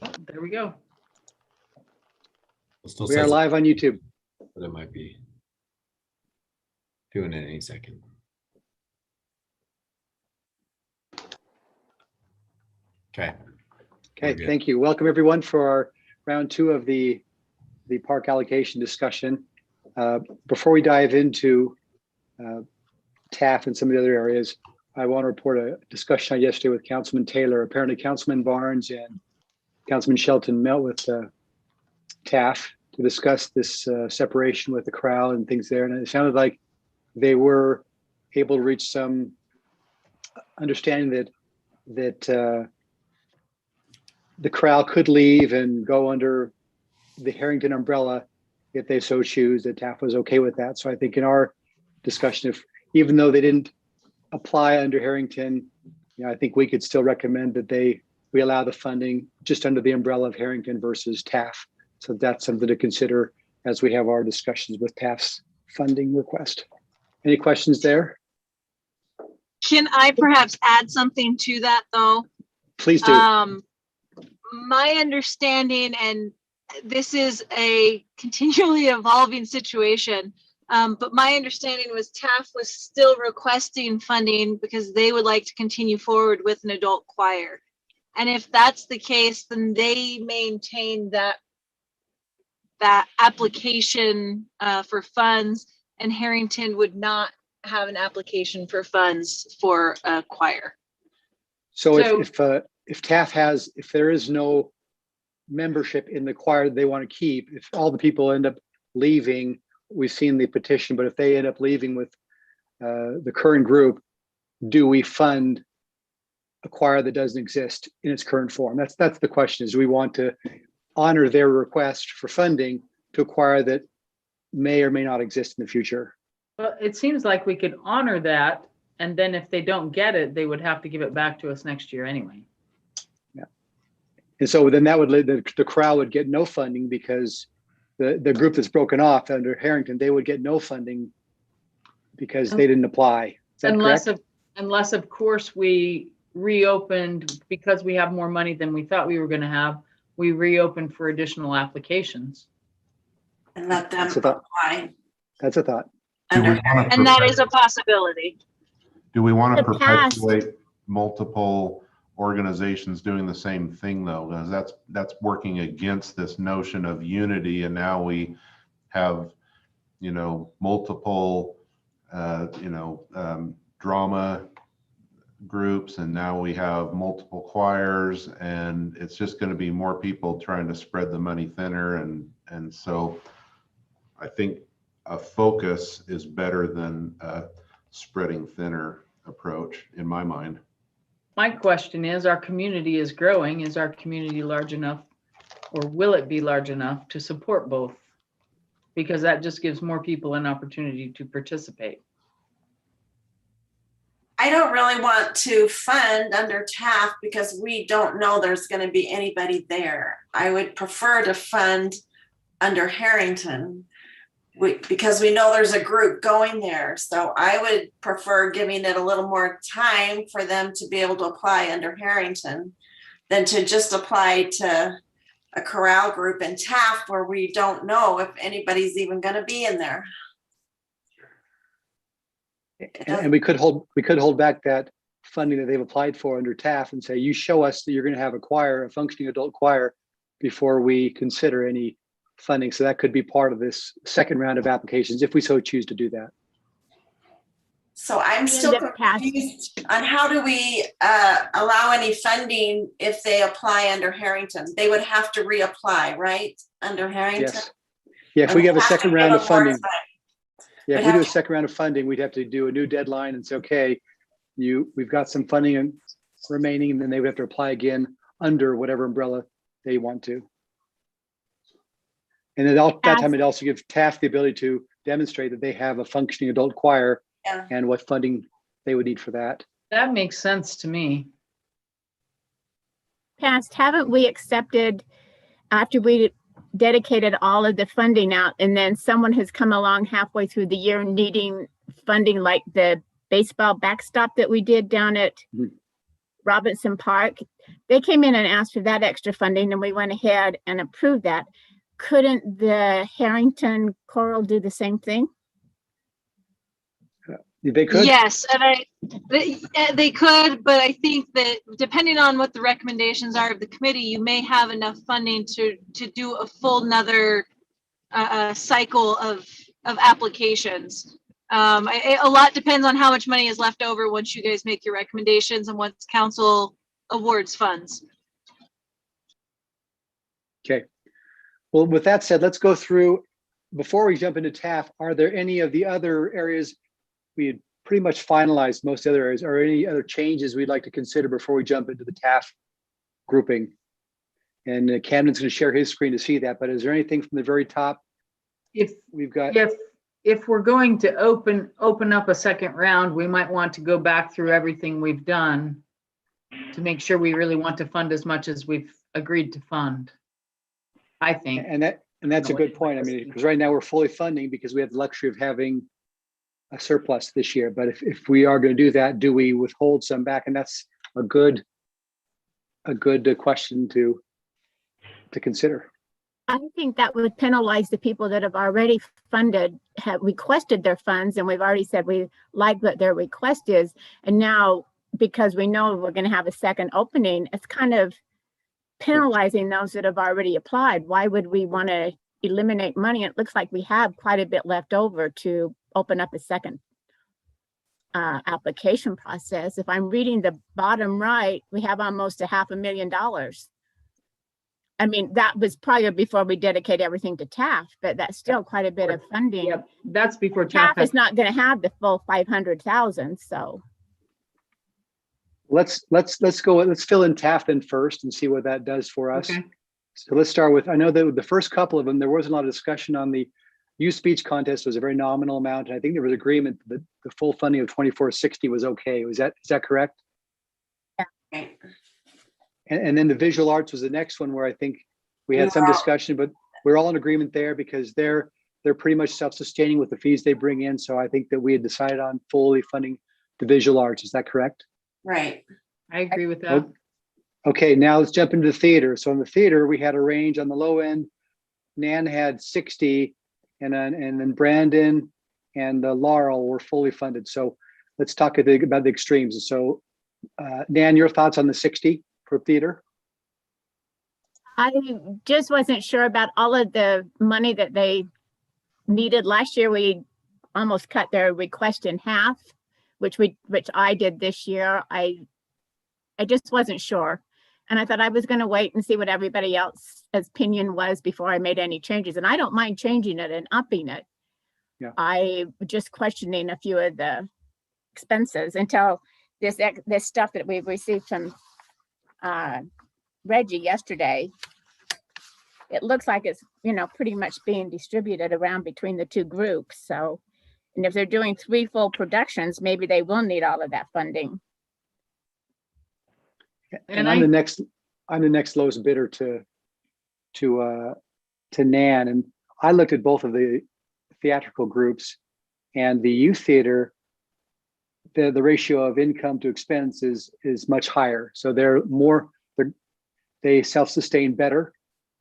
There we go. It still We are says live on YouTube. that it might be doing it any second. Okay. We're Okay, good. thank you. Welcome everyone for our round two of the park allocation discussion. Before we dive into TAF and some of the other areas, I want to report a discussion I had yesterday with Councilman Taylor. Apparently Councilman Barnes and Councilman Shelton met with TAF to discuss this separation with the crowd and things there. And it sounded like they were able to reach some understanding that the corral could leave and go under the Harrington umbrella if they so choose. That TAF was okay with that. So I think in our discussion, even though they didn't apply under Harrington, I think we could still recommend that we allow the funding just under the umbrella of Harrington versus TAF. So that's something to consider as we have our discussions with TAF's funding request. Any questions there? Can I perhaps add something to that though? Please do. My understanding, and this is a continually evolving situation, but my understanding was TAF was still requesting funding because they would like to continue forward with an adult choir. And if that's the case, then they maintain that application for funds, and Harrington would not have an application for funds for a choir. So if TAF if there is no membership in the choir they want to keep, if all the people end up leaving, we've seen the petition, but if they end up leaving with the current group, do we fund a choir that doesn't exist in its current form? That's the question, is we want to honor their request for funding to a choir that may or may not exist in the future. Well, it seems like we could honor that, and then if they don't get it, they would have to give it back to us next year anyway. Yeah. And so then that would the crowd would get no funding, because the group that's broken off under Harrington, they would get no funding because they didn't apply. Is that correct? Unless of course we reopened, because we have more money than we thought we were going to have, we reopened for additional applications. And let them apply. That's a thought. And that is a possibility. Do we want to The past. perpetuate multiple organizations doing the same thing though? Because that's working against this notion of unity, and now we have, multiple, drama groups, and now we have multiple choirs, and it's just going to be more people trying to spread the money thinner, and so I think a focus is better than a spreading thinner approach in my mind. My question is, our community is growing. Is our community large enough, or will it be large enough to support both? Because that just gives more people an opportunity to participate. I don't really want to fund under TAF because we don't know there's going to be anybody there. I would prefer to fund under Harrington because we know there's a group going there. So I would prefer giving it a little more time for them to be able to apply under Harrington than to just apply to a chorale group in TAF where we don't know if anybody's even going to be in there. And we could hold back that funding that they've applied for under TAF and say, you show us that you're going to have a functioning adult choir before we consider any funding. So that could be part of this second round of applications if we so choose to do that. So I'm still confused on how do we allow any funding if they apply under Harrington? They would have to reapply, right? Under Harrington? Yes. Yeah, if we have a second round of funding. Yeah, if we do a to- second round of funding, we'd have to do a new deadline and say, okay, we've got some funding remaining, and then they would have to apply again under whatever umbrella they want to. And at that time, it also gives TAF the ability to demonstrate that they have a functioning adult choir and what funding they would need for that. That makes sense to me. Past, haven't we accepted after we dedicated all of the funding out, and then someone has come along halfway through the year needing funding, like the baseball backstop that we did down at Robinson Park, they came in and asked for that extra funding and we went ahead and approved that. Couldn't the Harrington Coral do the same thing? They could. Yes, and they could, but I think that depending on what the recommendations are of the committee, you may have enough funding to do a full another cycle of applications. A lot depends on how much money is left over once you guys make your recommendations and once council awards funds. Okay. Well, with that said, let's go through, before we jump into TAF, are there any of the other areas we had pretty much finalized most other areas, or any other changes we'd like to consider before we jump into the TAF grouping? And Camden's going to share his screen to see that, but is there anything from the very top? If We've got, if we're going to open up a second round, we might want to go back through everything we've done to make sure we really want to fund as much as we've agreed to fund, I think. and that's a good point. I mean, because right now we're fully funding because we have the luxury of having a surplus this year. But if we are going to do that, do we withhold some back? And that's a good question to consider. I think that would penalize the people that have already funded, have requested their funds, and we've already said we like what their request is. And now, because we know we're going to have a second opening, it's kind of penalizing those that have already applied. Why would we want to eliminate money? It looks like we have quite a bit left over to open up a second application process. If I'm reading the bottom right, we have almost $500,000. I mean, that was probably before we dedicate everything to TAF, but that's still quite a bit of funding. Yep, that's before TAF is not going to have the full 500,000. So Let's fill in TAF then first and see what that does for us. Okay. So let's start with, I know that the first couple of them, there wasn't a lot of discussion on the youth speech contest. Was a very nominal amount. And I think there was agreement that the full funding of 2460 was okay. Is that correct? Right. And then the visual arts was the next one where I think we had some discussion, but we're all in agreement there because they're pretty much self-sustaining with the fees they bring in. So I think that we had decided on fully funding the visual arts. Is that correct? Right. I agree with that. Okay, now let's jump into the theater. So in the theater, we had a range on the low end. Nan had 60, and then Brandon and Laurel were fully funded. So let's talk about the extremes. So Nan, your thoughts on the 60 for theater? I just wasn't sure about all of the money that they needed. Last year, we almost cut their request in half, which I did this year. I just wasn't sure. And I thought I was going to wait and see what everybody else's opinion was before I made any changes. And I don't mind changing it and upping it. Yeah. I just questioning a few of the expenses until this stuff that we received from Reggie yesterday. It looks like it's, pretty much being distributed around between the two groups. So, and if they're doing 3 full productions, maybe they will need all of that funding. And I'm the next lowest bidder to Nan, and I looked at both of the theatrical groups, and the youth theater, the ratio of income to expense is much higher. So they self-sustain better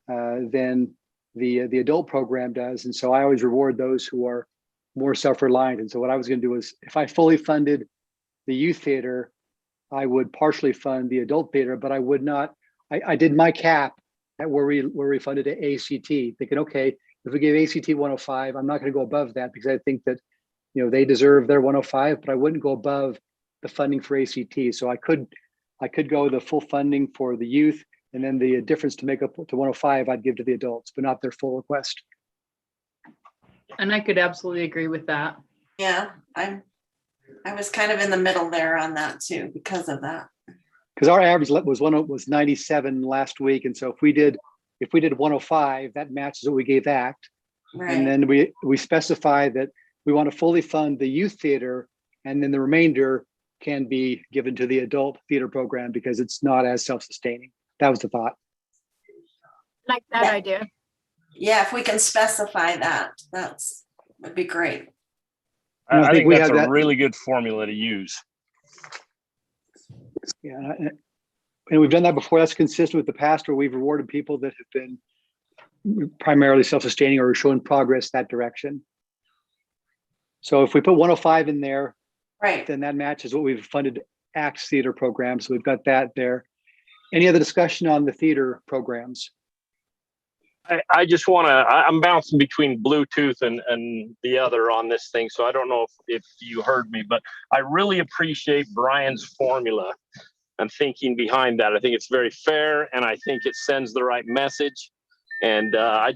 than the adult program does, and so I always reward those who are more self-reliant. And so what I was going to do is, if I fully funded the youth theater, I would partially fund the adult theater, but I would not. I did my cap at where we funded at ACT, thinking, okay, if we gave ACT 105, I'm not going to go above that because I think that they deserve their 105, but I wouldn't go above the funding for ACT. So I could go the full funding for the youth, and then the difference to make up to 105 I'd give to the adults, but not their full request. And I could absolutely agree with that. Yeah, I was kind of in the middle there on that too because of that. Because our average was 97 last week, and so if we did 105, that matches what we gave ACT. Right. And then we specify that we want to fully fund the youth theater, and then the remainder can be given to the adult theater program because it's not as self-sustaining. That was the thought. Like that idea. Yeah, if we can specify that, would be great. I think that's a really good formula to use. Yeah, and we've done that before. That's consistent with the past where we've rewarded people that have been primarily self-sustaining or showing progress that direction. So if we put 105 in there, Right. then that matches what we've funded ACT's theater program. So we've got that there. Any other discussion on the theater programs? I just want to, I'm bouncing between Bluetooth and the other on this thing. So I don't know if you heard me, but I really appreciate Brian's formula and thinking behind that. I think it's very fair and I think it sends the right message. And I'm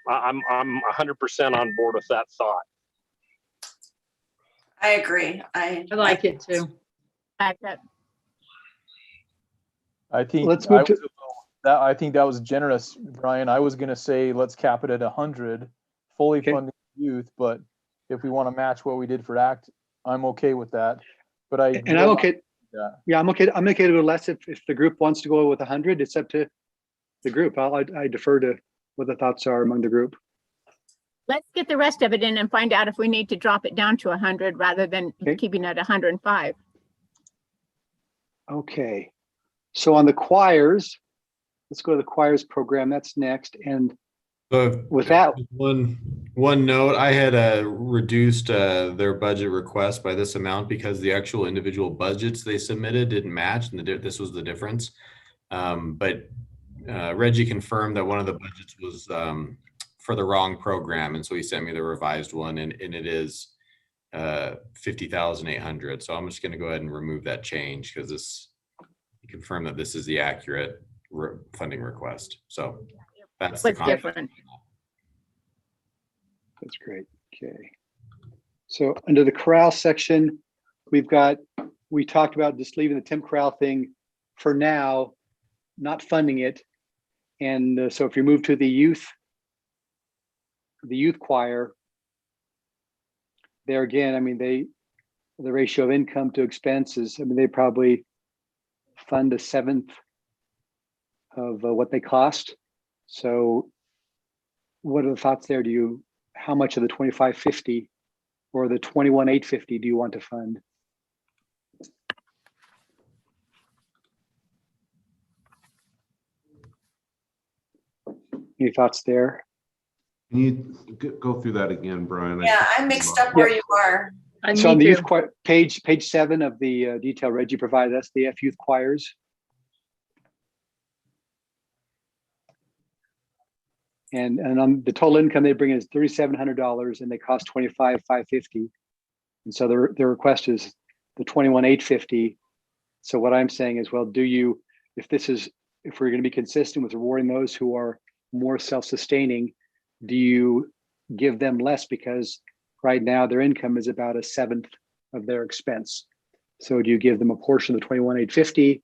100% on board with that thought. I agree. I like it too. Back up. I think Let's move to I think that was generous, Brian. I was going to say let's cap it at 100, fully Okay. funding youth. But if we want to match what we did for ACT, I'm okay with that. But and I'm okay. Yeah. Yeah, I'm okay. I'm okay to go less if the group wants to go with 100. It's up to the group. I defer to what the thoughts are among the group. Let's get the rest of it in and find out if we need to drop it down to 100 rather than Okay. keeping it at 105. Okay. So on the choirs, let's go to the choirs program. That's next. And So with that, one note, I had reduced their budget request by this amount because the actual individual budgets they submitted didn't match, and this was the difference. But Reggie confirmed that one of the budgets was for the wrong program, and so he sent me the revised one, and it is 50,800. So I'm just going to go ahead and remove that change because he confirmed that this is the accurate funding request. So that's the What's context. different? that's great. Okay. So under the chorale section, we talked about just leaving the Tim Chorale thing for now, not funding it. And so if you move to the youth choir, there again, I mean, the ratio of income to expenses, I mean, they probably fund a seventh of what they cost. So what are the thoughts there? How much of the 2550 or the 21,850 do you want to fund? Any thoughts there? Can you go through that again, Brian? Yeah, I mixed up where you are. So on the Me youth too. choir, page 7 of the detail Reggie provided us, the F youth choirs. And on the total income they bring in is $3,700 and they cost $25,550. And so their request is the $21,850. So what I'm saying is, well, if we're going to be consistent with rewarding those who are more self-sustaining, do you give them less because right now their income is about a seventh of their expense? So do you give them a portion of the $21,850?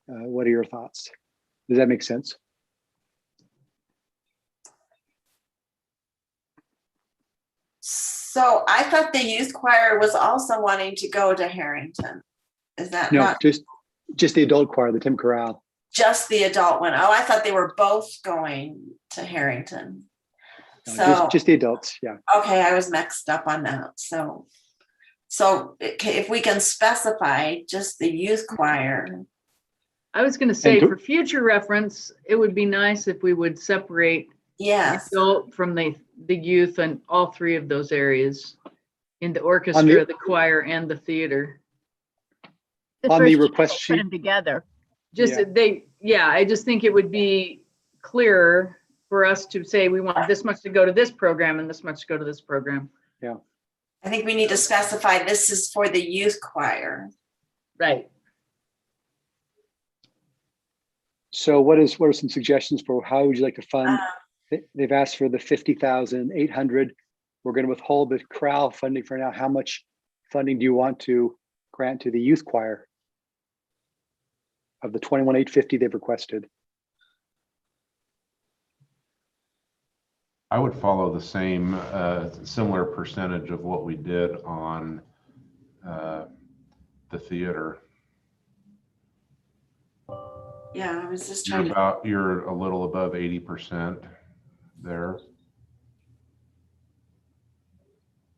What are your thoughts? Does that make sense? So I thought the youth choir was also wanting to go to Harrington. Is that No, not just the adult choir, the Tim Chorale. just the adult one? Oh, I thought they were both going to Harrington. No, So, just the adults, yeah. okay, I was mixed up on that. So if we can specify just the youth choir. I was going to say And for future reference, it would be nice if we would separate Yes. adult from the youth and all three of those areas in the orchestra, the choir, and the theater. On first the year, request we'll sheet- put them together. Just I just think it would be clearer for us to say we want this much to go to this program and this much to go to this program. I think we need to specify this is for the youth choir. Right. So what are some suggestions for how would you like to fund? They've asked for the 50,800. We're going to withhold the chorale funding for now. How much funding do you want to grant to the youth choir of the 21,850 they've requested? I would follow the same similar percentage of what we did on the theater. Yeah, I was just trying You're a little above 80% there.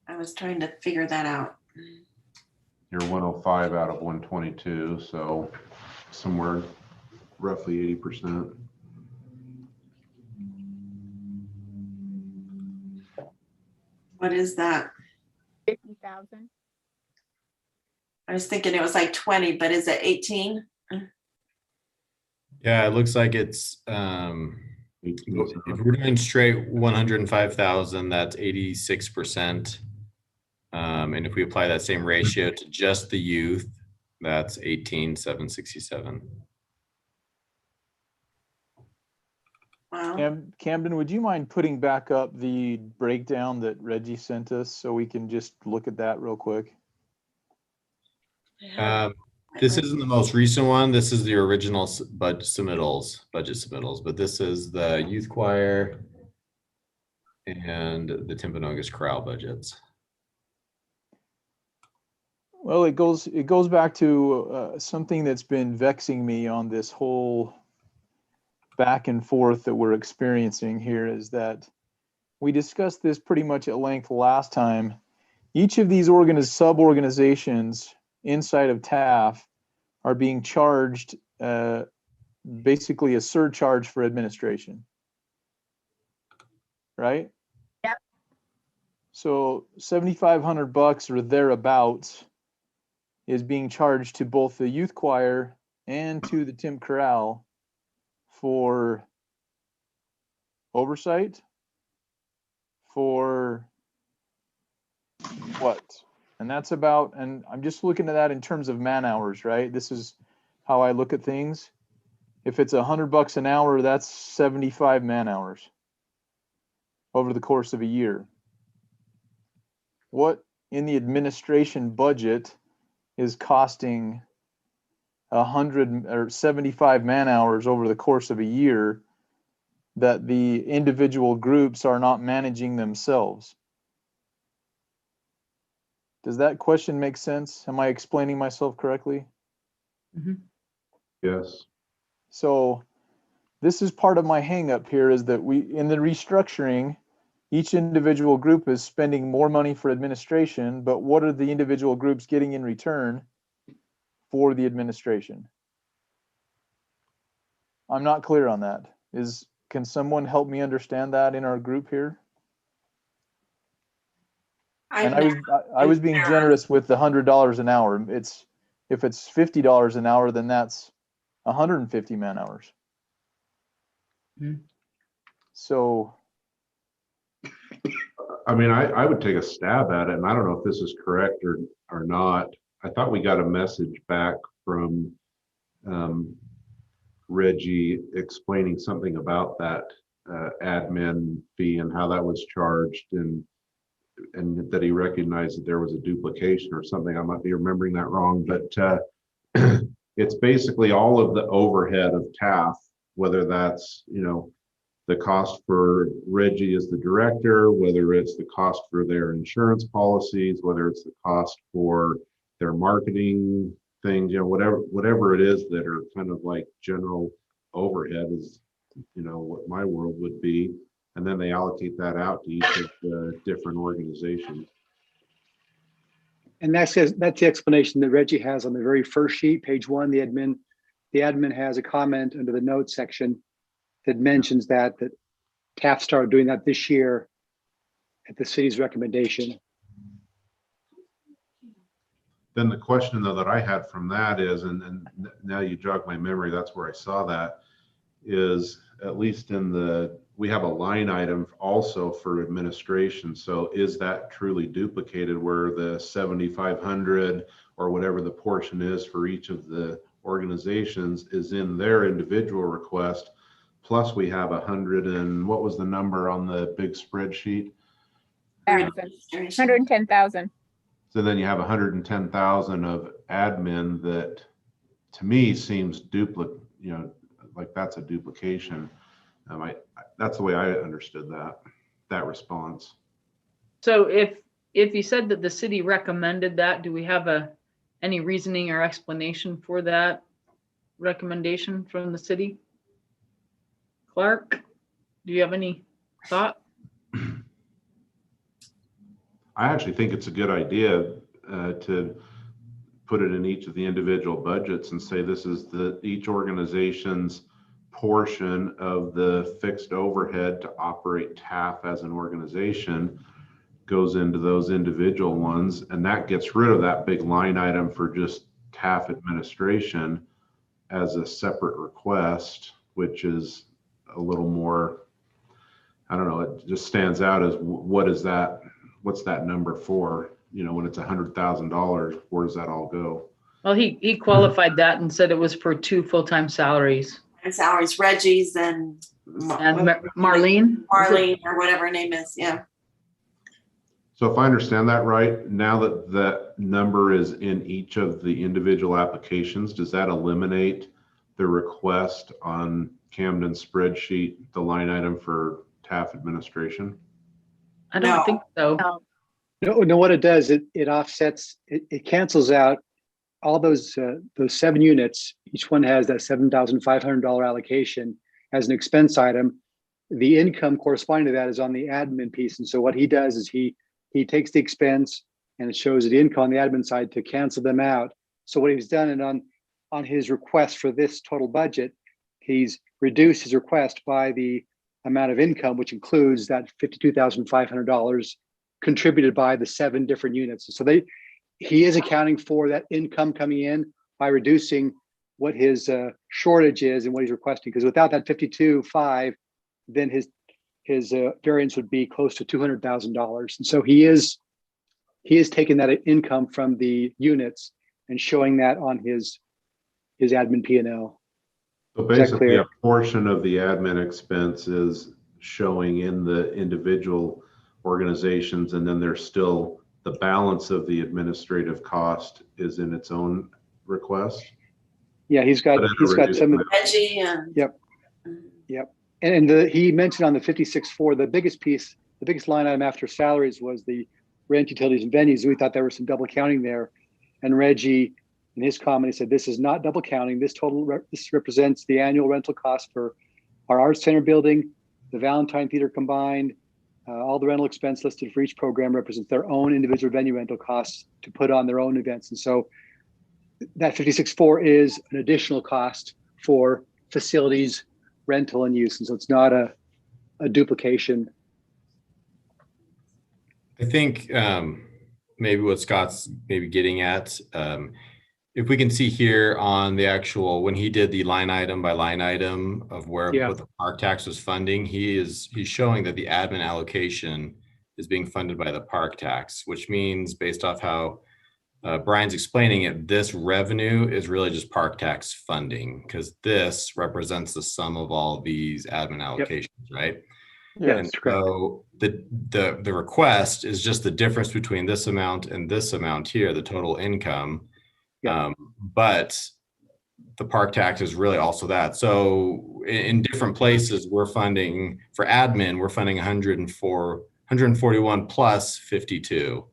I was trying to figure that out. You're 105 out of 122, so somewhere roughly 80%. What is that? 50,000. I was thinking it was like 20, but is it 18? Yeah, it looks like it's, if we're doing straight 105,000, that's 86%. And if we apply that same ratio to just the youth, that's 18,767. Wow. Camden, would you mind putting back up the breakdown that Reggie sent us so we can just look at that real quick? This isn't the most recent one. This is the original budget submittals, but this is the youth choir and the Timpanogos chorale budgets. Well, it goes back to something that's been vexing me on this whole back and forth that we're experiencing here, is that we discussed this pretty much at length last time. Each of these sub-organizations inside of TAF are being charged basically a surcharge for administration, right? Yep. So $7,500 or thereabouts is being charged to both the youth choir and to the Tim Chorale for oversight, for what? And that's about, and I'm just looking at that in terms of man hours, right? This is how I look at things. If it's $100 an hour, that's 75 man hours over the course of a year. What in the administration budget is costing 100 or 75 man hours over the course of a year that the individual groups are not managing themselves? Does that question make sense? Am I explaining myself correctly? Mhm. Yes. So this is part of my hang up here, is that in the restructuring, each individual group is spending more money for administration, but what are the individual groups getting in return for the administration? I'm not clear on that. Can someone help me understand that in our group here? And I was being generous with the $100 an hour. If it's $50 an hour, then that's 150 man hours. Mhm. So, I mean, I would take a stab at it, and I don't know if this is correct or not. I thought we got a message back from Reggie explaining something about that admin fee and how that was charged, and that he recognized that there was a duplication or something. I might be remembering that wrong, but it's basically all of the overhead of TAF, whether that's, the cost for Reggie as the director, whether it's the cost for their insurance policies, whether it's the cost for their marketing things, whatever it is that are kind of like general overhead is, what my world would be. And then they allocate that out to each of the different organizations. And that's the explanation that Reggie has on the very first sheet, page 1. The admin has a comment under the notes section that mentions that TAF started doing that this year at the city's recommendation. Then the question though that I had from that is, and now you jog my memory, that's where I saw that, is at least we have a line item also for administration. So is that truly duplicated where the 7,500 or whatever the portion is for each of the organizations is in their individual request? Plus we have 100 and what was the number on the big spreadsheet? 110,000. So then you have 110,000 of admin that to me seems duplicate, like that's a duplication. That's the way I understood that response. So if you said that the city recommended that, do we have any reasoning or explanation for that recommendation from the city? Clark, do you have any thought? I actually think it's a good idea to put it in each of the individual budgets and say, this is each organization's portion of the fixed overhead to operate TAF as an organization goes into those individual ones. And that gets rid of that big line item for just TAF administration as a separate request, which is a little more, I don't know, it just stands out as what is that? What's that number for? You know, when it's $100,000, where does that all go? Well, he qualified that and said it was for 2 full-time salaries. And salaries, Reggie's and Marlene? Marlene or whatever her name is. Yeah. So if I understand that right, now that that number is in each of the individual applications, does that eliminate the request on Camden's spreadsheet, the line item for TAF administration? I don't No. think so. No, what it does, it offsets, it cancels out all those 7 units. Each one has that $7,500 allocation as an expense item. The income corresponding to that is on the admin piece. And so what he does is he takes the expense and it shows the income on the admin side to cancel them out. So what he's done, and on his request for this total budget, he's reduced his request by the amount of income, which includes that $52,500 contributed by the 7 different units. So he is accounting for that income coming in by reducing what his shortage is and what he's requesting. Because without that 52.5, then his variance would be close to $200,000. And so he is taking that income from the units and showing that on his admin P&L. So basically a portion of the admin expense is showing in the individual organizations, and then there's still the balance of the administrative cost is in its own request. Yeah, he's got some. Reggie and. Yep. And he mentioned on the 56.4, the biggest line item after salaries was the rent, utilities, and venues. We thought there was some double counting there. And Reggie, in his comment, he said, this is not double counting. This represents the annual rental cost for our Arts Center building, the Valentine Theater combined. All the rental expense listed for each program represents their own individual venue rental costs to put on their own events. And so that 56.4 is an additional cost for facilities, rental, and use. And so it's not a duplication. I think maybe what Scott's maybe getting at, if we can see here on the actual, when he did the line item by line item of what the park tax was funding, he's showing that the admin allocation is being funded by the park tax, which means based off how Brian's explaining it, this revenue is really just park tax funding, because this represents the sum of all these admin allocations, right? Yeah, and that's correct. so the request is just the difference between this amount and this amount here, the total income. But the park tax is really also that. So in different places, we're funding for admin, we're funding 141 plus 52.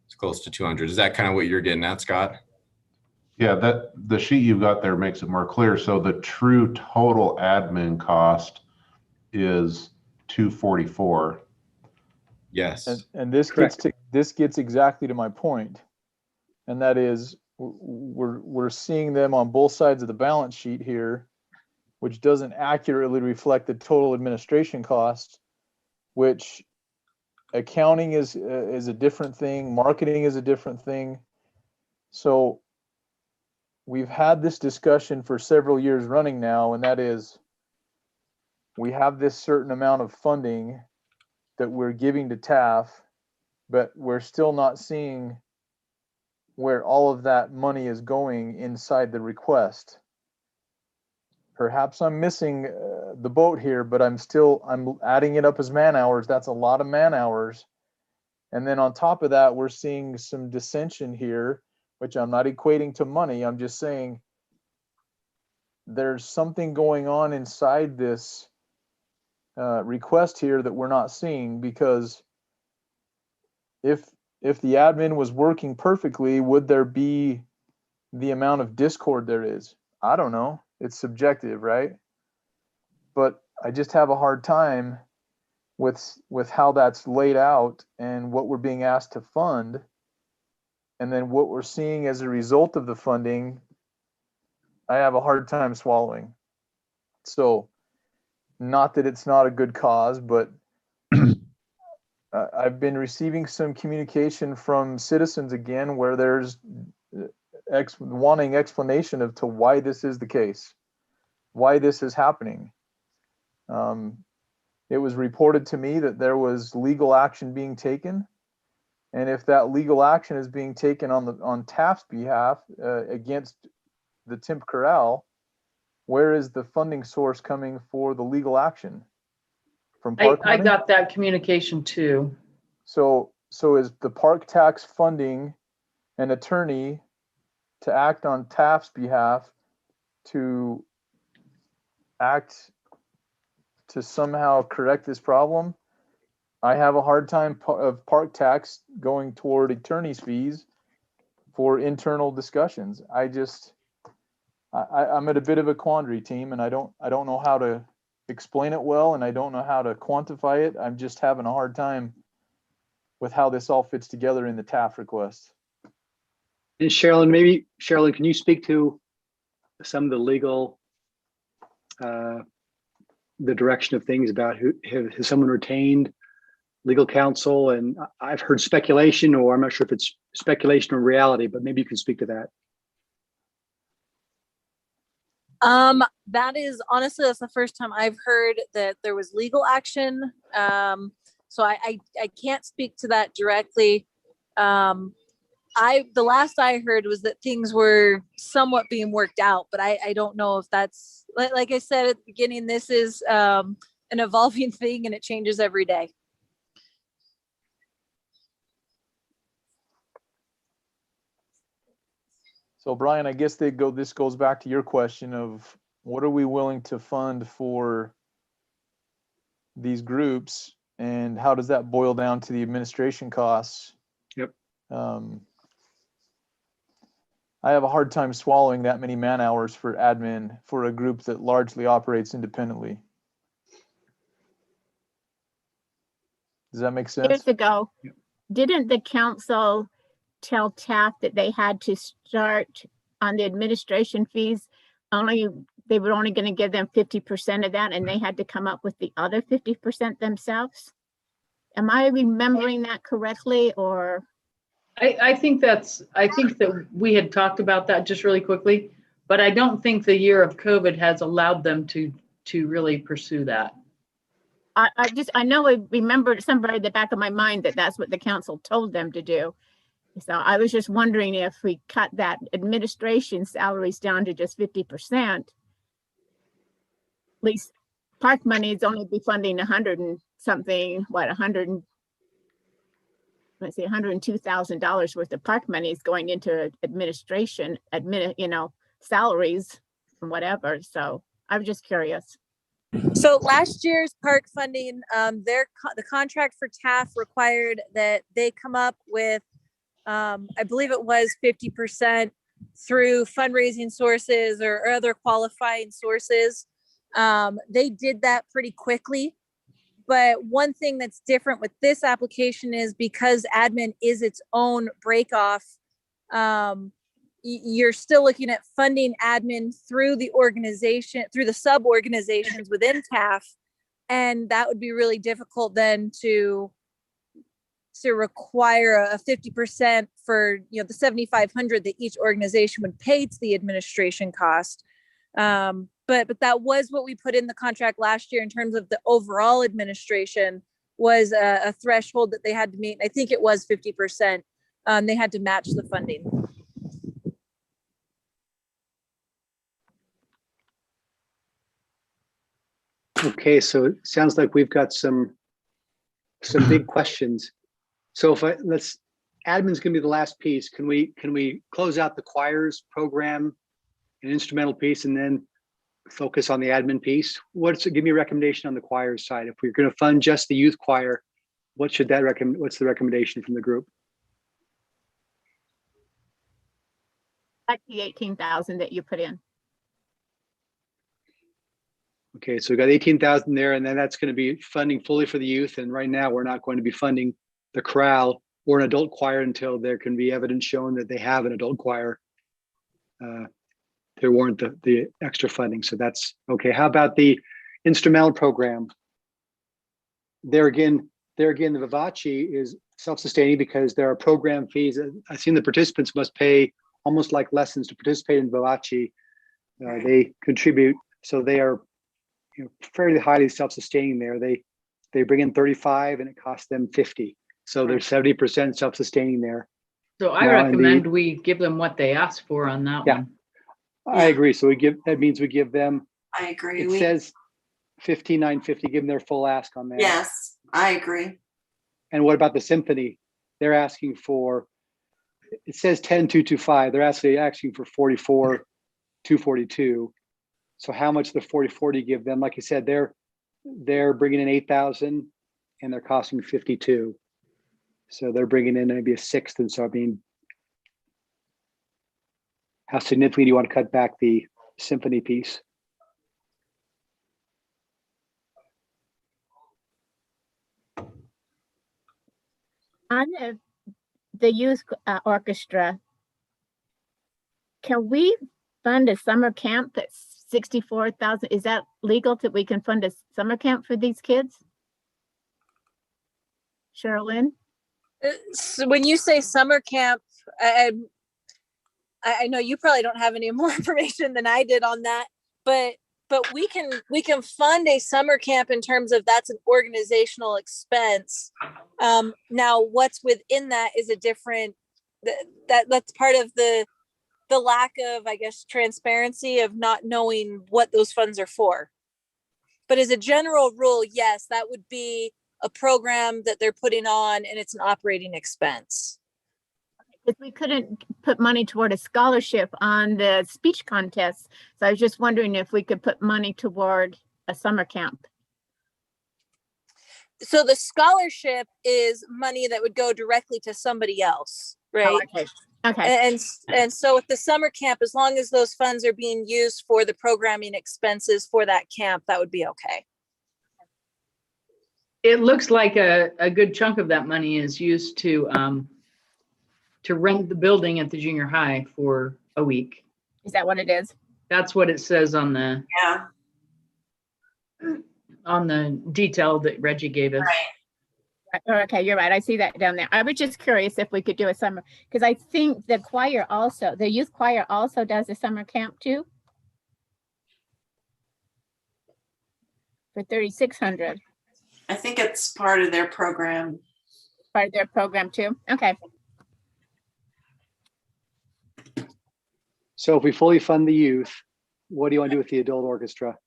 It's close to 200. Is that kind of what you're getting at, Scott? Yeah, that the sheet you've got there makes it more clear. So the true total admin cost is 244. Yes. And this gets exactly to my point. And that is we're seeing them on both sides of the balance sheet here, which doesn't accurately reflect the total administration cost, which accounting is a different thing, marketing is a different thing. So we've had this discussion for several years running now, and that is we have this certain amount of funding that we're giving to TAF, but we're still not seeing where all of that money is going inside the request. Perhaps I'm missing the boat here, but I'm adding it up as man hours. That's a lot of man hours. And then on top of that, we're seeing some dissension here, which I'm not equating to money. I'm just saying there's something going on inside this request here that we're not seeing, because if the admin was working perfectly, would there be the amount of discord there is? I don't know. It's subjective, right? But I just have a hard time with how that's laid out and what we're being asked to fund. and then what we're seeing as a result of the funding, I have a hard time swallowing. So, not that it's not a good cause, but I've been receiving some communication from citizens again where there's wanting explanation of to why this is the case, why this is happening. It was reported to me that there was legal action being taken, and if that legal action is being taken on TAF's behalf against the Timp Corral, where is the funding source coming for the legal action? From park I money? got that communication too. So is the park tax funding an attorney to act on TAF's behalf to act to somehow correct this problem? I have a hard time of park tax going toward attorney's fees for internal discussions. I'm at a bit of a quandary, team, and I don't know how to explain it well, and I don't know how to quantify it. I'm just having a hard time with how this all fits together in the TAF request. And Sherilyn, can you speak to some of the legal, the direction of things about has someone retained legal counsel? And I've heard speculation, or I'm not sure if it's speculation or reality, but maybe you can speak to that. That is honestly, that's the first time I've heard that there was legal action. So I can't speak to that directly. The last I heard was that things were somewhat being worked out, but I don't know if that's, like I said at the beginning, this is an evolving thing and it changes every day. So Brian, I guess this goes back to your question of what are we willing to fund for these groups, and how does that boil down to the administration costs? Yep. I have a hard time swallowing that many man hours for admin for a group that largely operates independently. Does that make sense? Years ago, didn't the council tell TAF that they had to start on the administration fees? They were only going to give them 50% of that, and they had to come up with the other 50% themselves. Am I remembering that correctly, or? I think that we had talked about that just really quickly, but I don't think the year of COVID has allowed them to really pursue that. I know I remembered somewhere in the back of my mind that that's what the council told them to do. So I was just wondering if we cut that administration salaries down to just 50%, at least park money is only be funding 100 and something, $102,000 worth of park money is going into administration, salaries and whatever. So I'm just curious. So last year's park funding, the contract for TAF required that they come up with, I believe it was 50% through fundraising sources or other qualifying sources. They did that pretty quickly. But one thing that's different with this application is because admin is its own breakoff, you're still looking at funding admin through the organization, through the sub-organizations within TAF. And that would be really difficult then to require a 50% for, the $7,500 that each organization would pay to the administration cost. But that was what we put in the contract last year in terms of the overall administration was a threshold that they had to meet. I think it was 50%. They had to match the funding. Okay, so it sounds like we've got some big questions. So admin's gonna be the last piece. Can we close out the choirs program, an instrumental piece, and then focus on the admin piece? Give me a recommendation on the choir side. If we're gonna fund just the youth choir, what's the recommendation from the group? Like the 18,000 that you put in. Okay, so we got 18,000 there, and then that's going to be funding fully for the youth. And right now, we're not going to be funding the corral or an adult choir until there can be evidence shown that they have an adult choir. There weren't the extra funding, so that's okay. How about the instrumental program? There again, the Vivace is self-sustaining because there are program fees. I've seen the participants must pay almost like lessons to participate in Vivace. They contribute, so they are fairly highly self-sustaining there. They bring in 35 and it costs them 50. So they're 70% self-sustaining there. So I recommend we give them what they asked for on that one. I agree. So that means we give them, I agree. it says 15,950, give them their full ask on that. Yes, I agree. And what about the symphony? They're asking for, it says 10,225. They're asking for 44,242. So how much the 44 do you give them? Like you said, they're bringing in 8,000 and they're costing 52. So they're bringing in maybe a sixth. And so, I mean, how significantly do you want to cut back the symphony piece? On the youth orchestra, can we fund a summer camp that's 64,000? Is that legal that we can fund a summer camp for these kids? Sherilyn? So when you say summer camp, I know you probably don't have any more information than I did on that, but we can fund a summer camp in terms of that's an organizational expense. Now what's within that is a different, that's part of the lack of, I guess, transparency of not knowing what those funds are for. But as a general rule, yes, that would be a program that they're putting on and it's an operating expense. If we couldn't put money toward a scholarship on the speech contest. So I was just wondering if we could put money toward a summer camp. So the scholarship is money that would go directly to somebody else, right? Oh, okay. And so with the summer camp, as long as those funds are being used for the programming expenses for that camp, that would be okay. It looks like a good chunk of that money is used to rent the building at the junior high for a week. Is that what it is? That's what it says on the Yeah. detail that Reggie gave us. Right. Okay, you're right. I see that down there. I was just curious if we could do a summer, because I think the choir also, the youth choir also does a summer camp too. For 3,600. I think it's part of their program. Part of their program too. Okay. So if we fully fund the youth, what do you want to do with the adult orchestra?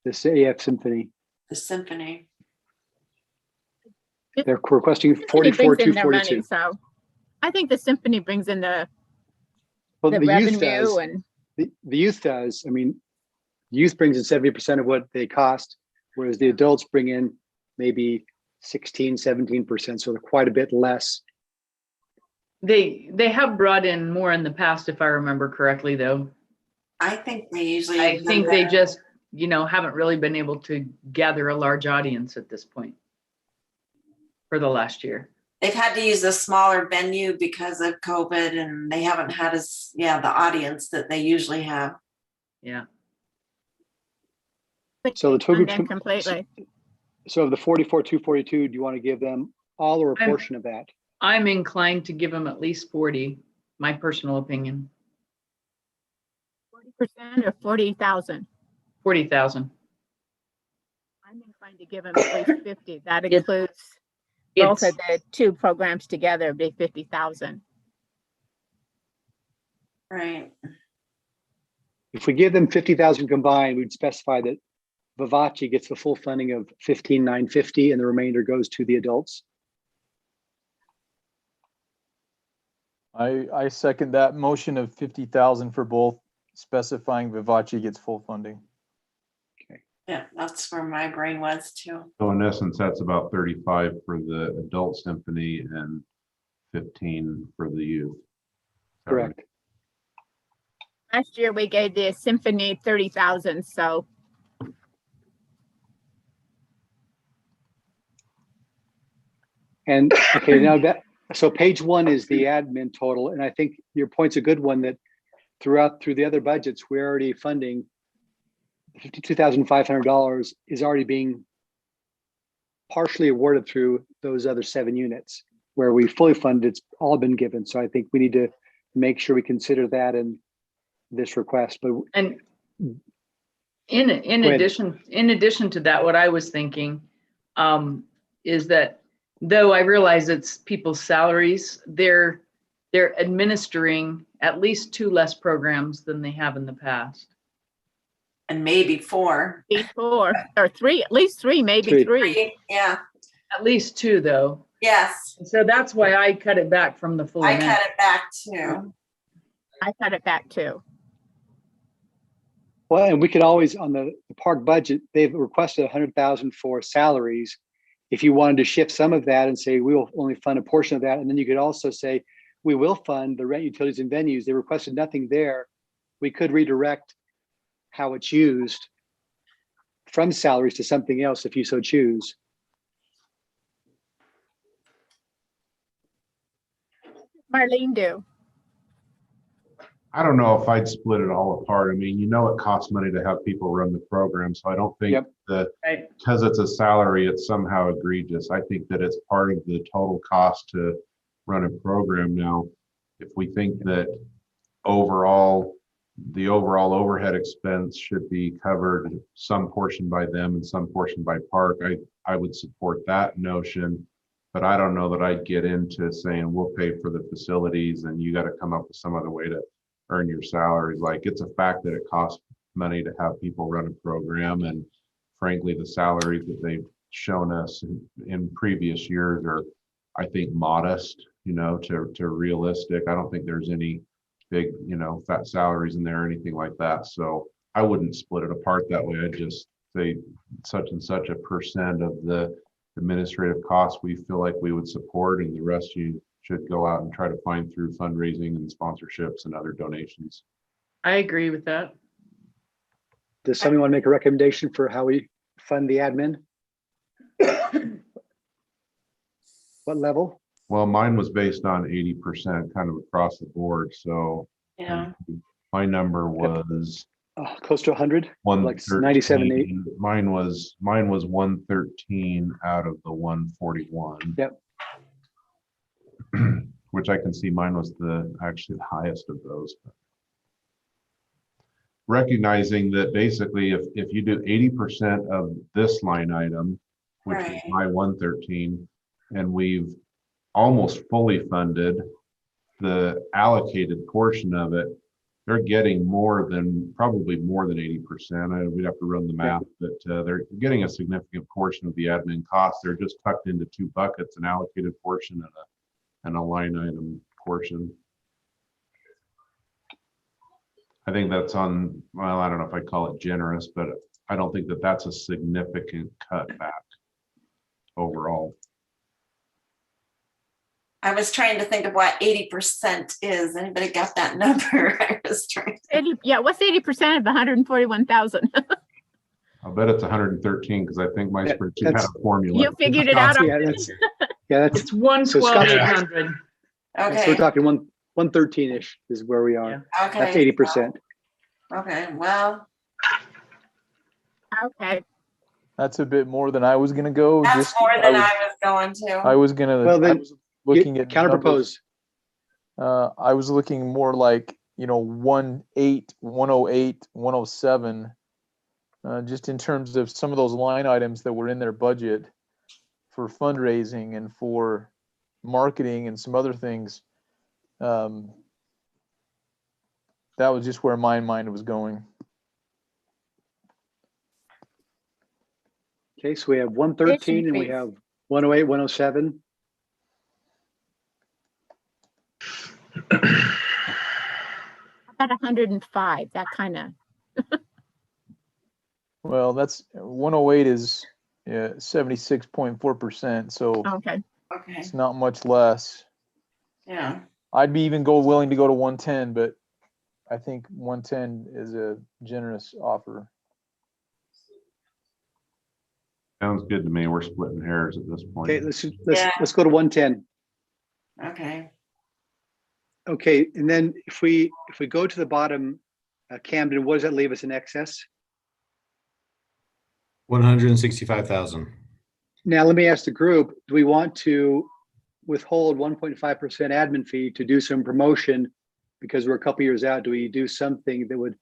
This AF Symphony. The symphony. They're requesting Symphony brings in their money, 44,242. so I think the symphony brings in the Well, the youth revenue does. and The youth does. I mean, youth brings in 70% of what they cost, whereas the adults bring in maybe 16, 17%. So they're quite a bit less. They have brought in more in the past, if I remember correctly, though. I think they usually. I think they just, haven't really been able to gather a large audience at this point for the last year. They've had to use a smaller venue because of COVID, and they haven't had the audience that they usually have. Yeah. So the two fund groups them completely. So of the 44,242, do you want to give them all or a portion of that? I'm inclined to give them at least 40, my personal opinion. 40% or 40,000. 40,000. I'm inclined to give them at least 50. That includes both of the two programs together, be 50,000. Right. If we give them 50,000 combined, we'd specify that Vivace gets the full funding of 15,950 and the remainder goes to the adults. I second that motion of 50,000 for both, specifying Vivace gets full funding. Yeah, that's where my brain was too. So in essence, that's about 35 for the adult symphony and 15 for the youth. Correct. Last year we gave the symphony 30,000, so. And okay, now So page 1 is the admin total, and I think your point's a good one, that through the other budgets, we're already funding $52,500 is already being partially awarded through those other 7 units where we fully funded, it's all been given. So I think we need to make sure we consider that in this request. But And in Go ahead. addition to that, what I was thinking is that though I realize it's people's salaries, they're administering at least 2 less programs than they have in the past. And maybe 4. 4 or 3, at least 3, maybe 3. Yeah, At least 2 though. yes, So that's why I cut it back from the full I amount. cut it back too. I cut it back too. well, and we could always, on the park budget, they've requested 100,000 for salaries. If you wanted to shift some of that and say, we will only fund a portion of that. And then you could also say, we will fund the rent, utilities, and venues. They requested nothing there. We could redirect how it's used from salaries to something else if you so choose. Marlene do. I don't know if I'd split it all apart. I mean, it costs money to have people run the program, so I don't think Yep. that Right. because it's a salary, it's somehow egregious. I think that it's part of the total cost to run a program. Now, if we think that the overall overhead expense should be covered some portion by them and some portion by Park, I would support that notion. But I don't know that I'd get into saying we'll pay for the facilities and you got to come up with some other way to earn your salaries. Like, it's a fact that it costs money to have people run a program, and frankly, the salaries that they've shown us in previous years are, I think, modest, to realistic. I don't think there's any big, fat salaries in there or anything like that. So I wouldn't split it apart that way. I'd just say such and such a percent of the administrative costs we feel like we would support, and the rest you should go out and try to find through fundraising and sponsorships and other donations. I agree with that. Does somebody want to make a recommendation for how we fund the admin? What level? Well, mine was based on 80% kind of across the board. So Yeah, my number was Close to 100? Like 97, 8? Mine was 113 out of the 141. Yep. Which I can see mine was actually the highest of those. Recognizing that basically if you do 80% of this line item, which is Right. my 113, and we've almost fully funded the allocated portion of it, they're getting probably more than 80%. We'd have to run the math, but they're getting a significant portion of the admin costs. They're just tucked into 2 buckets, an allocated portion and a line item portion. I think that's well, I don't know if I call it generous, but I don't think that that's a significant cutback overall. I was trying to think of what 80% is. Anybody got that number? I was trying. 80, yeah, what's 80% of 141,000? I'll bet it's 113 because I think my spreadsheet had a formula. You figured it out. Yeah, that's It's 112,800. so Okay. we're talking 113-ish is where we are. Okay. That's 80%. Okay. Well, Okay. That's a bit more than I was gonna go. that's more than I was going to. I was gonna. Well, then I was looking at Counter numbers. propose. I was looking more like 108, 108, 107. Just in terms of some of those line items that were in their budget for fundraising and for marketing and some other things. That was just where my mind was going. Okay, so we have 113 and we increase. have 108, 107. About 105, that kind of. Well, that's 108 is 76.4%, so Okay. Okay. it's not much less. Yeah. I'd be willing to go to 110, but I think 110 is a generous offer. Sounds good to me. We're splitting hairs at this point. Okay, let's Yeah. let's go to 110. Okay. Okay, and then if we go to the bottom, Camden, what does that leave us in excess? 165,000. Now, let me ask the group, do we want to withhold 1.5% admin fee to do some promotion? Because we're a couple years out, do we do something that would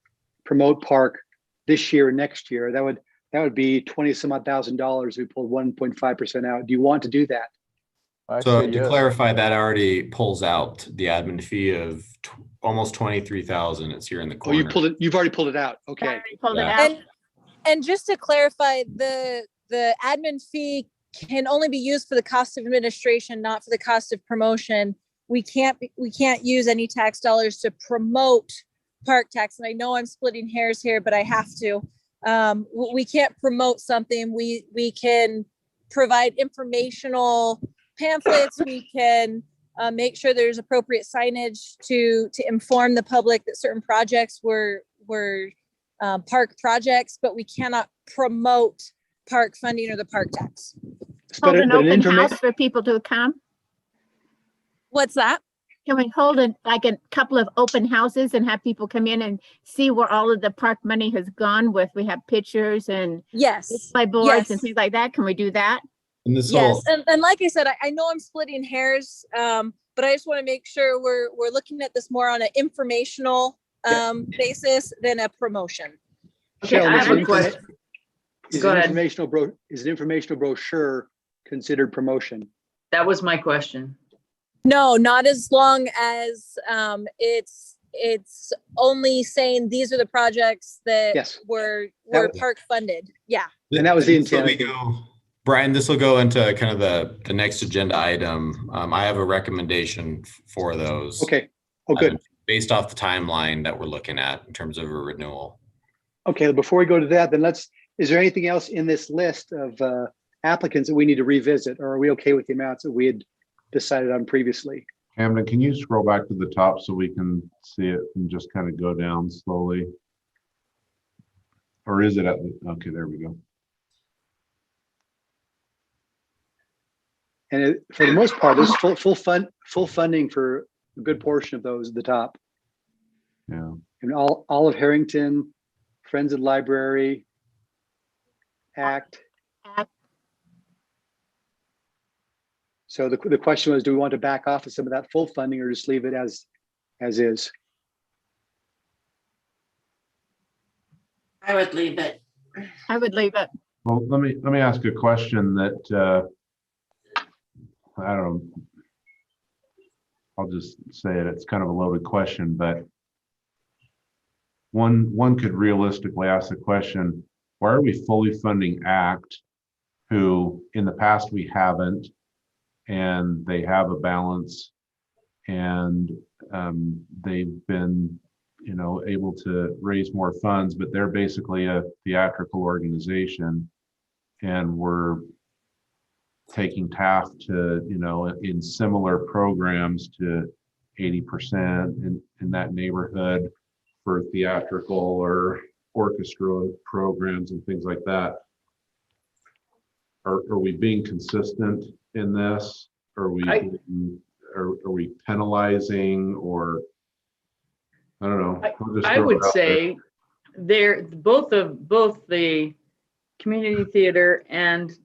promote PARC this year and next year? That would be 20 some odd $1,000. We pulled 1.5% out. Do you want to do that? So Actually, to yes. clarify, that already pulls out the admin fee of almost 23,000. It's here in the Oh, corner. you pulled it. You've already pulled it out. Okay. Already pulled it Yeah. out. And just to clarify, the admin fee can only be used for the cost of administration, not for the cost of promotion. We can't use any tax dollars to promote park tax. And I know I'm splitting hairs here, but I have to. We can't promote something. We can provide informational pamphlets. We can make sure there's appropriate signage to inform the public that certain projects were park projects, but we cannot promote park funding or the park tax. Hold an But open house for people to come. What's that? Can we hold a couple of open houses and have people come in and see where all of the park money has gone with? We have pictures and Yes. display boards and Yes. things like that. Can we do that? And this Yes, whole, and like I said, I know I'm splitting hairs, but I just want to make sure we're looking at this more on an informational basis than a promotion. Okay, I have a question. Go ahead. Is an informational brochure considered promotion? That was my question. No, not as long as it's only saying these are the projects that Yes. were That- park funded. Yeah. And that was the this will intent. go- Brian, this will go into kind of the next agenda item. I have a recommendation for those. Okay. Oh, good. Based off the timeline that we're looking at in terms of a renewal. Okay, before we go to that, then is there anything else in this list of applicants that we need to revisit, or are we okay with the amounts that we had decided on previously? Camden, can you scroll back to the top so we can see it and just kind of go down slowly? Or is it at the, okay, there we go. And for the most part, there's full funding for a good portion of those at the top. Yeah. And all of Harrington, Friends of the Library, ACT. So the question was, do we want to back off of some of that full funding or just leave it as is? I would leave it. I would leave it. Well, let me ask a question that I don't know. I'll just say it. It's kind of a loaded question, but one could realistically ask the question: why are we fully funding ACT, who in the past we haven't, and they have a balance, and they've been, able to raise more funds, but they're basically a theatrical organization, and we're taking TAF to, in similar programs to 80% in that neighborhood for theatrical or orchestra programs and things like that. Are we being consistent in this? Are we penalizing, or I don't know. I would say both the community theater and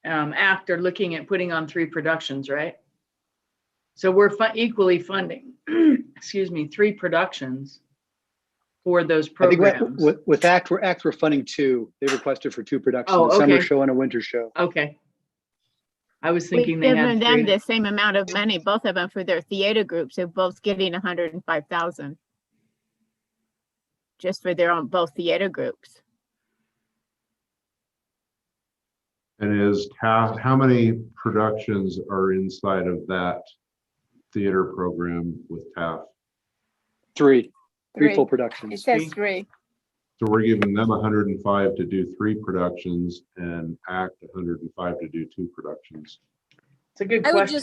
ACT are looking at putting on 3 productions, right? So we're equally funding, 3 productions for those programs. I think with ACT, we're funding 2. They requested for 2 productions, Oh, a summer okay. show and a winter show. Okay. I was We've thinking they given had them 3. the same amount of money, both of them, for their theater groups. They're both getting 105,000. Just for their own, both theater groups. And is TAF, how many productions are inside of that theater program with TAF? 3 3. full It productions. says 3. So we're giving them 105 to do 3 productions and ACT 105 to do 2 productions. It's a good I would question.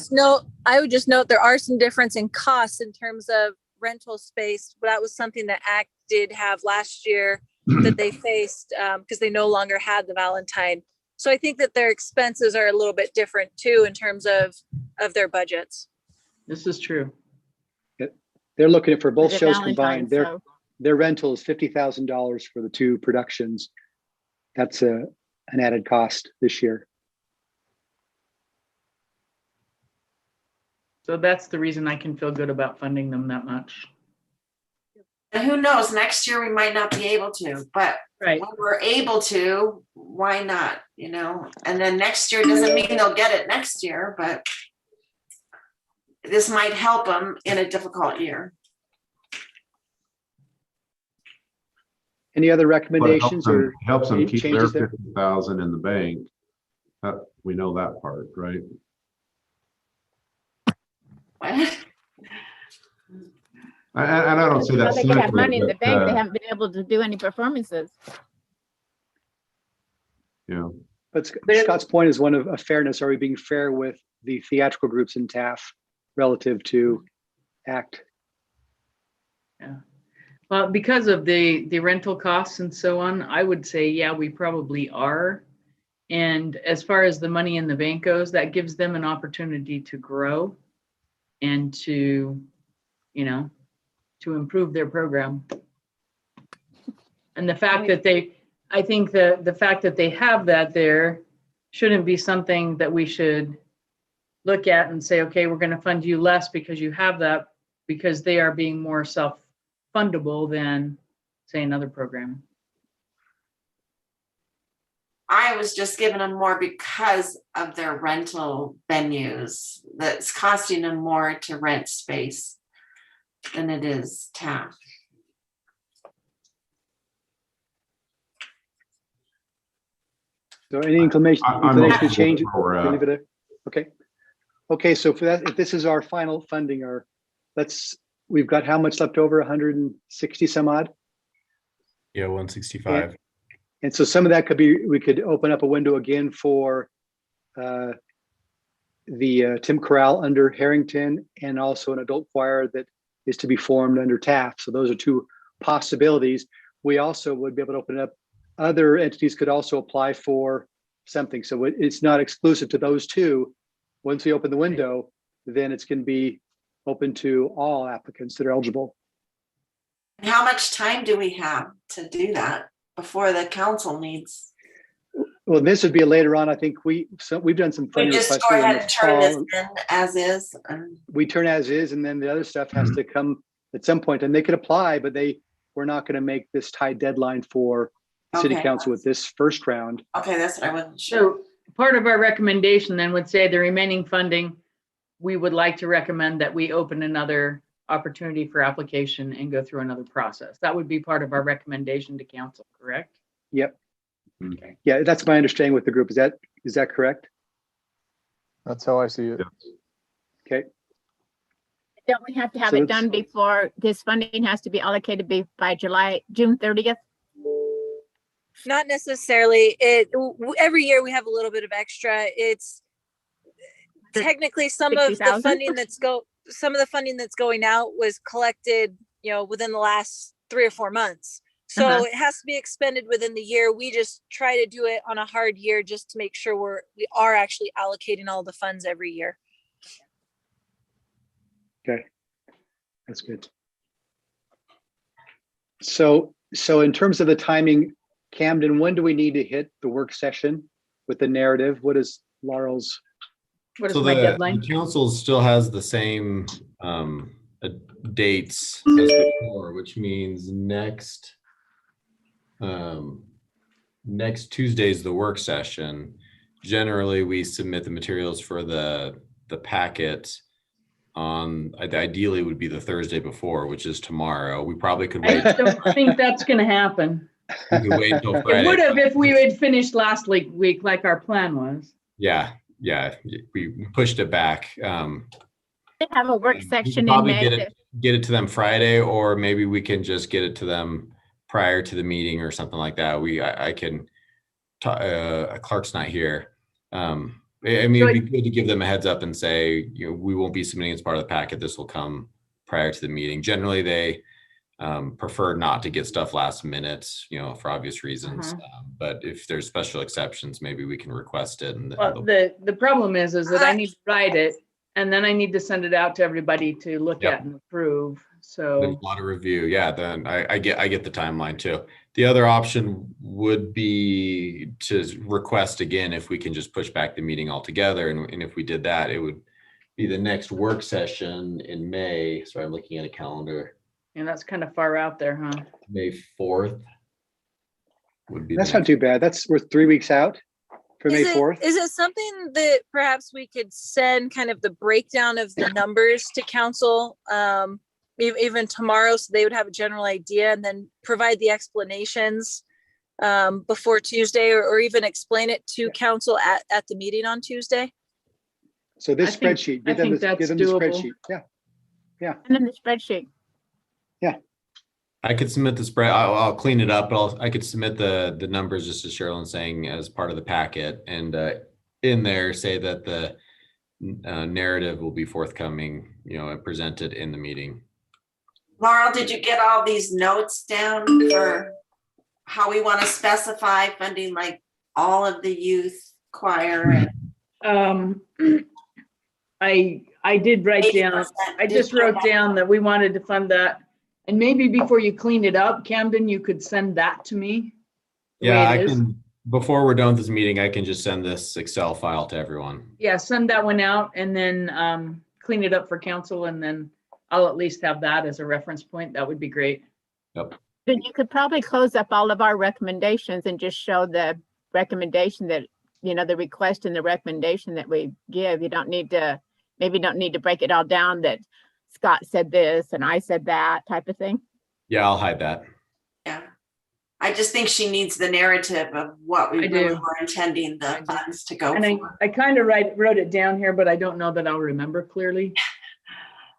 just note there are some difference in costs in terms of rental space. That was something that ACT did have last year that they faced because they no longer had the Valentine. So I think that their expenses are a little bit different too in terms of their budgets. This is true. They're looking at, for both the shows Valentine's, combined, so their rental is $50,000 for the two productions. That's an added cost this year. So that's the reason I can feel good about funding them that much. And who knows, next year we might not be able to, but Right. when we're able to, why not, you know? And then next year doesn't mean they'll get it next year, but this might help them in a difficult year. Any other But it recommendations or helps them keep their changes there? 50,000 in the bank. We know that part, right? What? And I don't see that they could have money in the cynically, bank. They but, haven't been able to do any performances. you know, But But it- Scott's point is one of fairness. Are we being fair with the theatrical groups in TAF relative to ACT? Well, because of the rental costs and so on, I would say, yeah, we probably are. And as far as the money in the bank goes, that gives them an opportunity to grow and to, you know, to improve their program. And the fact that I think the fact that they have that there shouldn't be something that we should look at and say, okay, we're going to fund you less because you have that, because they are being more self-fundable than, say, another program. I was just giving them more because of their rental venues. That's costing them more to rent space than it is TAF. So any inclination I'm to okay change it? with where we're at. Leave it there? Okay. Okay, so for that, if this is our final funding, we've got how much left over? 160 some odd? Yeah, 165. And so some of that could be, we could open up a window again for the Tim Corral under Harrington, and also an adult choir that is to be formed under TAF. So those are two possibilities. We also would be able to open it up. Other entities could also apply for something. So it's not exclusive to those two. Once we open the window, then it's going to be open to all applicants that are eligible. How much time do we have to do that before the council needs? Well, this would be later on. I think we've done some We funding just requests. go here in ahead the and turn this fall. in as is. And We turn as is, and then the other stuff has to come at some point, and they could apply, but we're not going to make this tight deadline for city Okay. council with this first round. okay, that's what I wasn't sure. So part of our recommendation then would say the remaining funding, we would like to recommend that we open another opportunity for application and go through another process. That would be part of our recommendation to council, correct? Yep. Okay. Yeah, that's my understanding with the group. Is that correct? That's how I see it. Okay. Don't we have to have So it it's- done before this funding has to be allocated by June 30th? Not necessarily. Every year we have a little bit of extra. It's technically some of the 60,000? funding that's going out was collected, within the last 3 or 4 months. So Uh-huh. it has to be expended within the year. We just try to do it on a hard year just to make sure we are actually allocating all the funds every year. Okay. That's good. So in terms of the timing, Camden, when do we need to hit the work session with the narrative? What is Laurel's? What is So my the deadline? council still has the same dates as before, which means next Tuesday is the work session. Generally, we submit the materials for the packet on, ideally would be the Thursday before, which is tomorrow. We probably could I wait. don't think that's gonna happen. We could wait until It Friday. would have if we had finished last week like our plan was. Yeah, we pushed it back. They have a work We can section in probably May. get it to them Friday, or maybe we can just get it to them prior to the meeting or something like that. I can Clark's not here. I mean, it'd be good to give them a heads up and say, we won't be submitting as part of the packet. This will come prior to the meeting. Generally, they prefer not to get stuff last minute, for obvious reasons. But if there's special exceptions, maybe we can request it. Well, the problem is that I need to write it, And then I need to send it out to everybody to look Yep. at and approve. There's So, a lot of review. Yeah, then I get the timeline too. The other option would be to request again if we can just push back the meeting altogether. And if we did that, it would be the next work session in May. Sorry, I'm looking at a calendar. and that's kind of far out there, huh? May 4th would be the That's not next. too bad. We're 3 weeks out for May Is it, 4th. is it something that perhaps we could send kind of the breakdown of the numbers to council, even tomorrow, so they would have a general idea, and then provide the explanations before Tuesday, or even explain it to council at the meeting on Tuesday? So this I think- spreadsheet, I give them think the that's spreadsheet. doable. Yeah. And then the spreadsheet. I could submit the spread. I'll clean it up, but I could submit the numbers just as Sherilyn saying as part of the packet, and in there say that the narrative will be forthcoming, and presented in the meeting. Laurel, did you get all these notes down for how we want to specify funding, like all of the youth choir? And I did write down, 80%? I just wrote down that we wanted to fund that. And maybe before you clean it up, Camden, you could send that to me. the way Yeah, it I is. can, before we're done with this meeting, I can just send this Excel file to everyone. Yeah, send that one out and then clean it up for council, and then I'll at least have that as a reference point. That would be great. Then you could probably close up all of our recommendations and just show the recommendation that, the request and the recommendation that we give. You don't need to, maybe don't need to break it all down that Scott said this and I said that type of thing. Yeah, I'll hide that. yeah, I just think she needs the narrative of what we I really do. were intending the funds to go And for. I kind of wrote it down here, but I don't know that I'll remember clearly.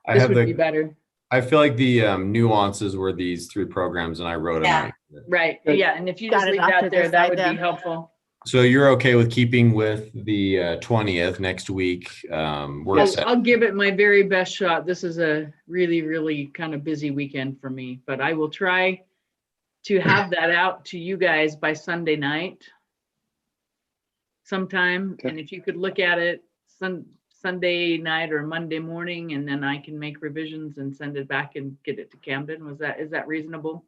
I This have would be better. I feel like the nuances were these 3 programs, and I wrote them Yeah. out. Right, Good. yeah, and if you Got just it leave off to that the there, that side would be then. helpful. So you're okay with keeping with the 20th next week? I'll give it my very best shot. This is a really, really kind of busy weekend for me, but I will try to have that out to you guys by Sunday night sometime. Okay. And if you could look at it Sunday night or Monday morning, and then I can make revisions and send it back and get it to Camden. Is that reasonable?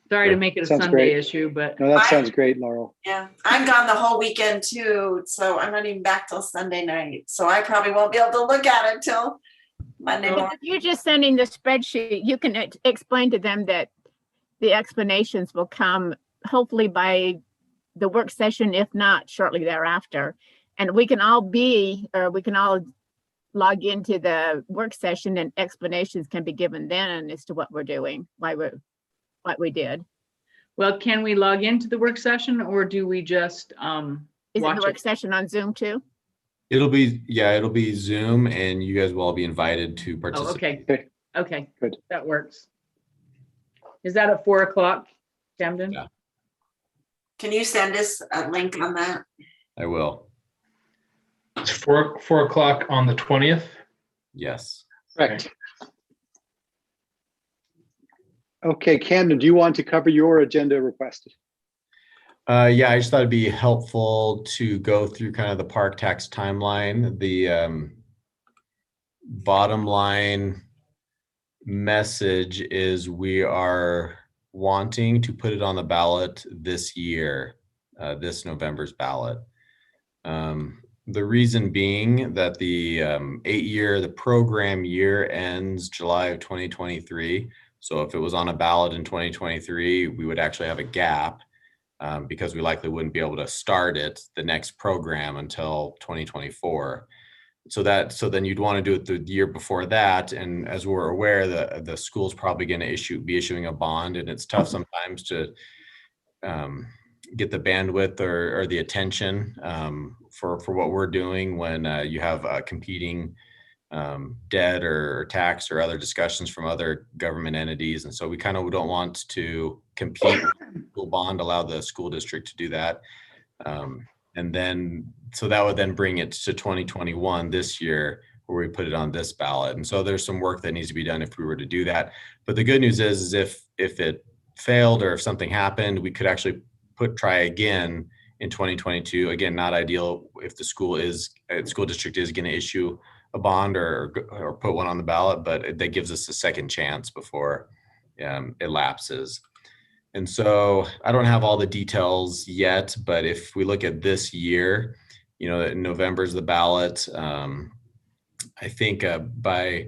Sorry to make it a Sounds Sunday great. issue, but No, that sounds great, Laurel. Yeah, I'm gone the whole weekend too, so I'm not even back till Sunday night. So I probably won't be able to look at it till Monday Well, morning. If you're just sending the spreadsheet, you can explain to them that the explanations will come hopefully by the work session, if not shortly thereafter. And we can all log into the work session, and explanations can be given then as to what we're doing, what we did. well, can we log into the work session, or do we just Is it watch the work it? session on Zoom too? It'll be Zoom, and you guys will all be invited to Oh, participate. okay. Okay. Good. That works. Is that at 4:00, Camden? Yeah. Can you send us a link on that? I will. It's 4 o'clock on the 20th. Yes. Correct. Okay, Camden, do you want to cover your agenda request? Yeah, I just thought it'd be helpful to go through kind of the park tax timeline. The bottom line message is we are wanting to put it on the ballot this year, this November's ballot. The reason being that the the program year ends July of 2023. So if it was on a ballot in 2023, we would actually have a gap because we likely wouldn't be able to start the next program until 2024. So then you'd want to do it the year before that. And as we're aware, the school's probably going to be issuing a bond, and it's tough sometimes to get the bandwidth or the attention for what we're doing when you have competing debt or tax or other discussions from other government entities. And so we kind of don't want to compete with the school bond, allow the school district to do that. And then, so that would then bring it to 2021 this year, where we put it on this ballot. And so there's some work that needs to be done if we were to do that. But the good news is if it failed or if something happened, we could actually try again in 2022. Again, not ideal if the school district is going to issue a bond or put one on the ballot, but that gives us a second chance before it lapses. And so I don't have all the details yet, but if we look at this year, November is the ballot. I think by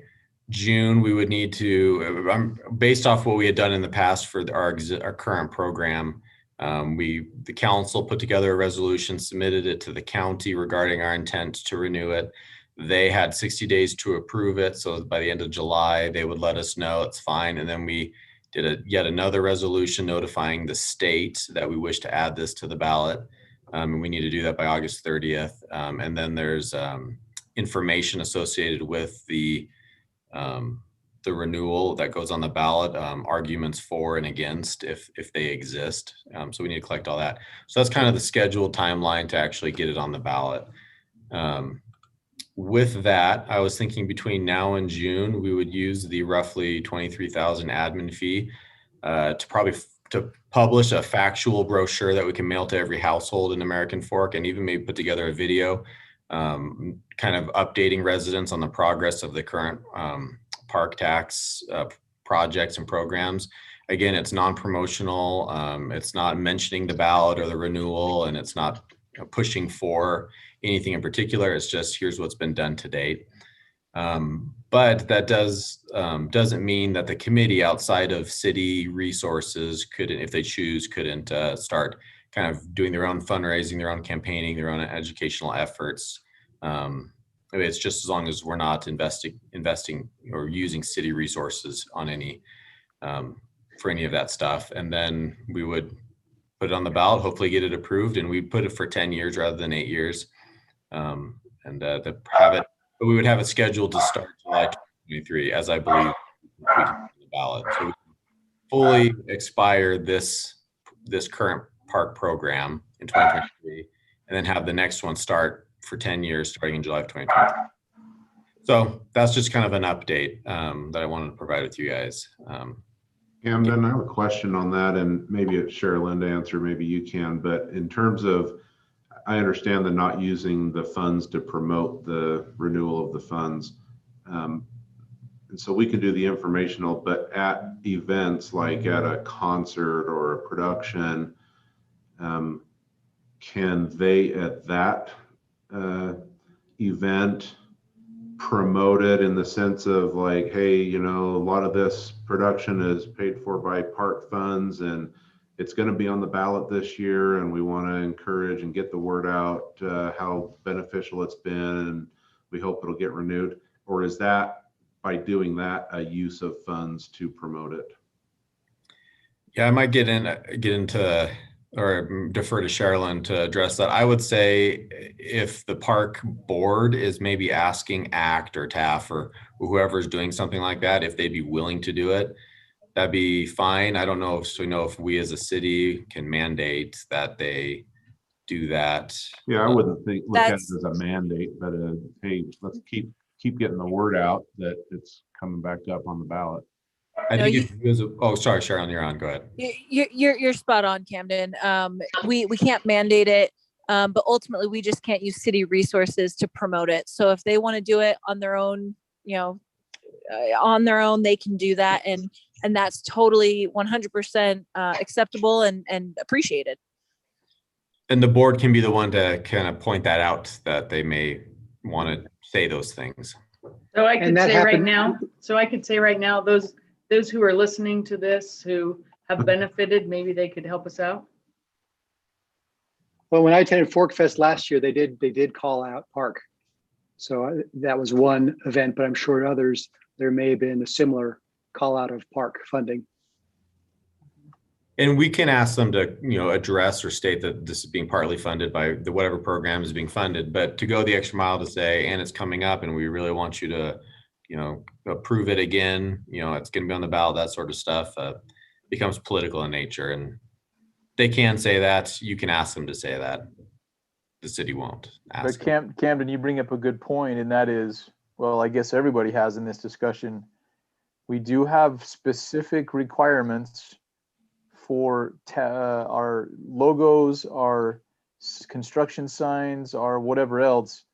June we would need to, based off what we had done in the past for our current program, the council put together a resolution, submitted it to the county regarding our intent to renew it. They had 60 days to approve it. So by the end of July, they would let us know it's fine. And then we did yet another resolution notifying the state that we wish to add this to the ballot. And we need to do that by August 30th. And then there's information associated with the renewal that goes on the ballot, arguments for and against if they exist. So we need to collect all that. So that's kind of the scheduled timeline to actually get it on the ballot. With that, I was thinking between now and June, we would use the roughly $23,000 admin fee to publish a factual brochure that we can mail to every household in American Fork, and even maybe put together a video kind of updating residents on the progress of the current park tax projects and programs. Again, it's non-promotional. It's not mentioning the ballot or the renewal, and it's not pushing for anything in particular. It's just, here's what's been done to date. But that doesn't mean that the committee outside of city resources couldn't, if they choose, couldn't start kind of doing their own fundraising, their own campaigning, their own educational efforts. It's just as long as we're not investing or using city resources on any for any of that stuff. And then we would put it on the ballot, hopefully get it approved, and we put it for 10 years rather than 8 years. We would have it scheduled to start July 2023, as I believe we can on the ballot. So we can fully expire this current park program in 2023, and then have the next one start for 10 years starting in July of 2023. So that's just kind of an update that I wanted to provide with you guys. Camden, I have a question on that, and maybe it's Sherilyn to answer, maybe you can, but in terms of, I understand the not using the funds to promote the renewal of the funds. And so we can do the informational, but at events like at a concert or a production, can they at that event promote it in the sense of like, hey, a lot of this production is paid for by park funds and it's going to be on the ballot this year, and we want to encourage and get the word out how beneficial it's been, and we hope it'll get renewed? Or is that, by doing that, a use of funds to promote it? Yeah, I might get into or defer to Sherilyn to address that. I would say if the park board is maybe asking ACT or TAF or whoever is doing something like that, if they'd be willing to do it, that'd be fine. I don't know if we as a city can mandate that they do that. Yeah, I wouldn't look at it as a mandate, but hey, let's keep getting the word out that it's coming back up on the ballot. I think sorry, Sharon, you're on. Go ahead. You're spot on, Camden. We can't mandate it, but ultimately we just can't use city resources to promote it. So if they want to do it on their own, they can do that, and that's totally 100% acceptable and appreciated. And the board can be the one to kind of point that out, that they may want to say those things. So I could say right now, those who are listening to this who have benefited, maybe they could help us out. Well, when I attended Fork Fest last year, they did call out Park. So that was one event, but I'm sure others, there may have been a similar call out of Park funding. And we can ask them to, address or state that this is being partly funded by whatever program is being funded, but to go the extra mile to say, and it's coming up and we really want you to, approve it again, it's going to be on the ballot, that sort of stuff becomes political in nature. And they can say that. You can ask them to say that. The city won't ask. But Camden, you bring up a good point, and that is, well, I guess everybody has in this discussion. We do have specific requirements for our logos, our construction signs, our whatever else.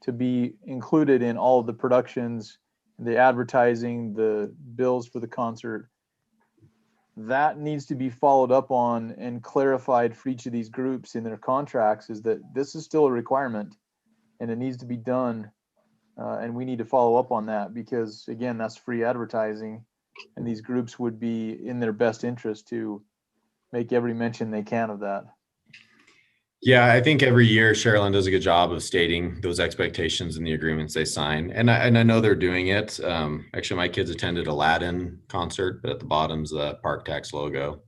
to be included in all of the productions, the advertising, the bills for the concert. That needs to be followed up on and clarified for each of these groups in their contracts, is that this is still a requirement and it needs to be done. And we need to follow up on that, because again, that's free advertising, and these groups would be in their best interest to make every mention they can of that. Yeah, I think every year Sherilyn does a good job of stating those expectations in the agreements they sign. And I know they're doing it. Actually, my kids attended Aladdin concert, but at the bottom's the Park Tax logo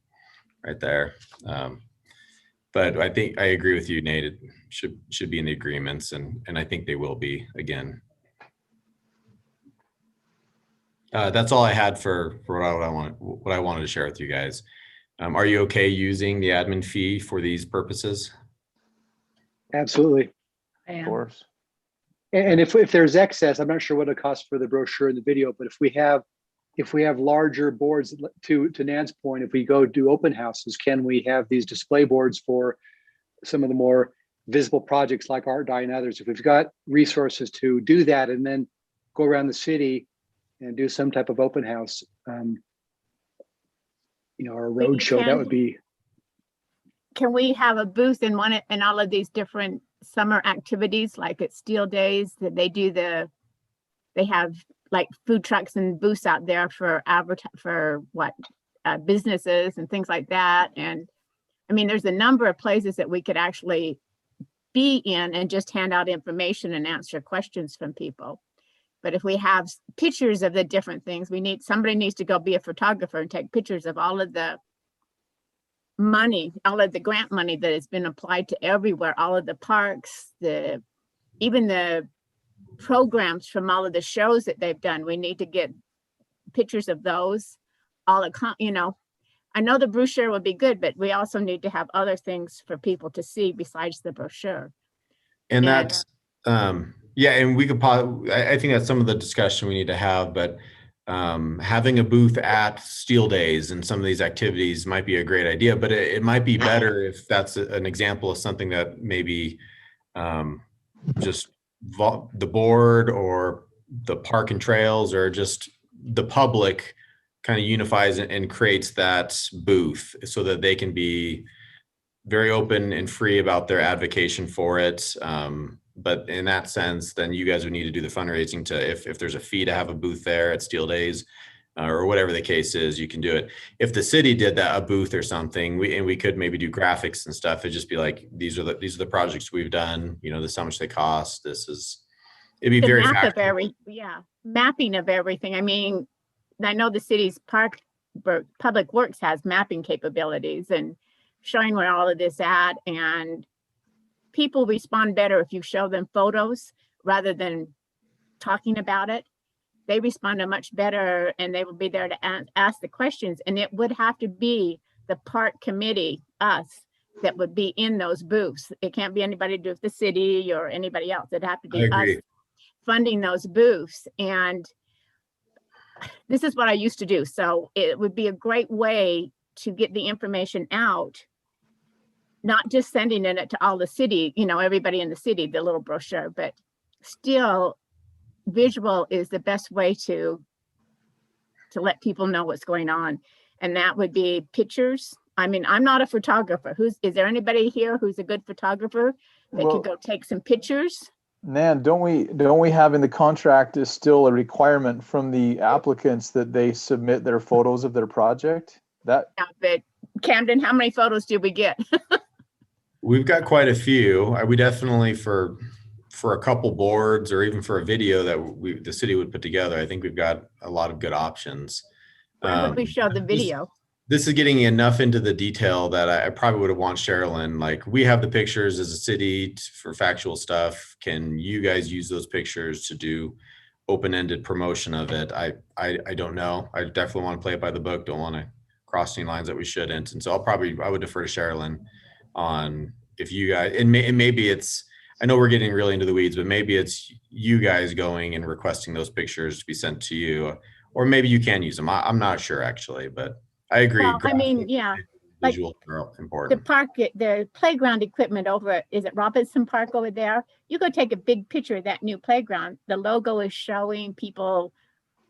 right there. But I think I agree with you, Nate. It should be in the agreements, and I think they will be again. That's all I had for what I wanted to share with you guys. Are you okay using the admin fee for these purposes? Absolutely. Of course. And if there's excess, I'm not sure what it costs for the brochure and the video, but if we have larger boards, to Nan's point, if we go do open houses, can we have these display boards for some of the more visible projects like Art Die and others? If we've got resources to do that and then go around the city and do some type of open house, or a road show, that would be. Can we have a booth in all of these different summer activities, like at Steel Days, that they have like food trucks and booths out there for businesses and things like that? And I mean, there's a number of places that we could actually be in and just hand out information and answer questions from people. But if we have pictures of the different things, somebody needs to go be a photographer and take pictures of all of the money, all of the grant money that has been applied to everywhere, all of the parks, even the programs from all of the shows that they've done. We need to get pictures of those. I know the brochure would be good, but we also need to have other things for people to see besides the brochure. And that's, yeah, and we could probably, I think that's some of the discussion we need to have, but having a booth at Steel Days and some of these activities might be a great idea, but it might be better if that's an example of something that maybe just the board or the park and trails or just the public kind of unifies and creates that booth so that they can be very open and free about their advocacy for it. But in that sense, then you guys would need to do the fundraising to, if there's a fee to have a booth there at Steel Days or whatever the case is, you can do it. If the city did that, a booth or something, we could maybe do graphics and stuff. It'd just be like, these are the projects we've done, this is how much they cost. It'd be very mapping of everything. I mean, I know the city's public works has mapping capabilities and showing where all of this at, and people respond better if you show them photos rather than talking about it. They respond much better, and they will be there to ask the questions. And it would have to be the park committee, us, that would be in those booths. It can't be anybody to do with the city or anybody else. It'd have to be us funding those booths. And this is what I used to do. So it would be a great way to get the information out, not just sending it to all the city, everybody in the city, the little brochure, but still visual is the best way to let people know what's going on. And that would be pictures. I mean, I'm not a photographer. Is there anybody here who's a good photographer that could go take some pictures? Nan, don't we have in the contract is still a requirement from the applicants that they submit their photos of their project? Yeah, but Camden, how many photos did we get? We've got quite a few. We definitely for a couple boards or even for a video that the city would put together, I think we've got a lot of good options. Why would we show the video? This is getting enough into the detail that I probably would have wanted Sherilyn, like, we have the pictures as a city for factual stuff. Can you guys use those pictures to do open-ended promotion of it? I don't know. I definitely want to play it by the book. Don't want to cross any lines that we shouldn't. And so I would defer to Sherilyn on if you guys, and maybe it's, I know we're getting really into the weeds, but maybe it's you guys going and requesting those pictures to be sent to you, or maybe you can use them. I'm not sure actually, but I agree. Well, I mean, yeah, Like, visuals are the important. park, the playground equipment over, is it Robinson Park over there? You go take a big picture of that new playground. The logo is showing, people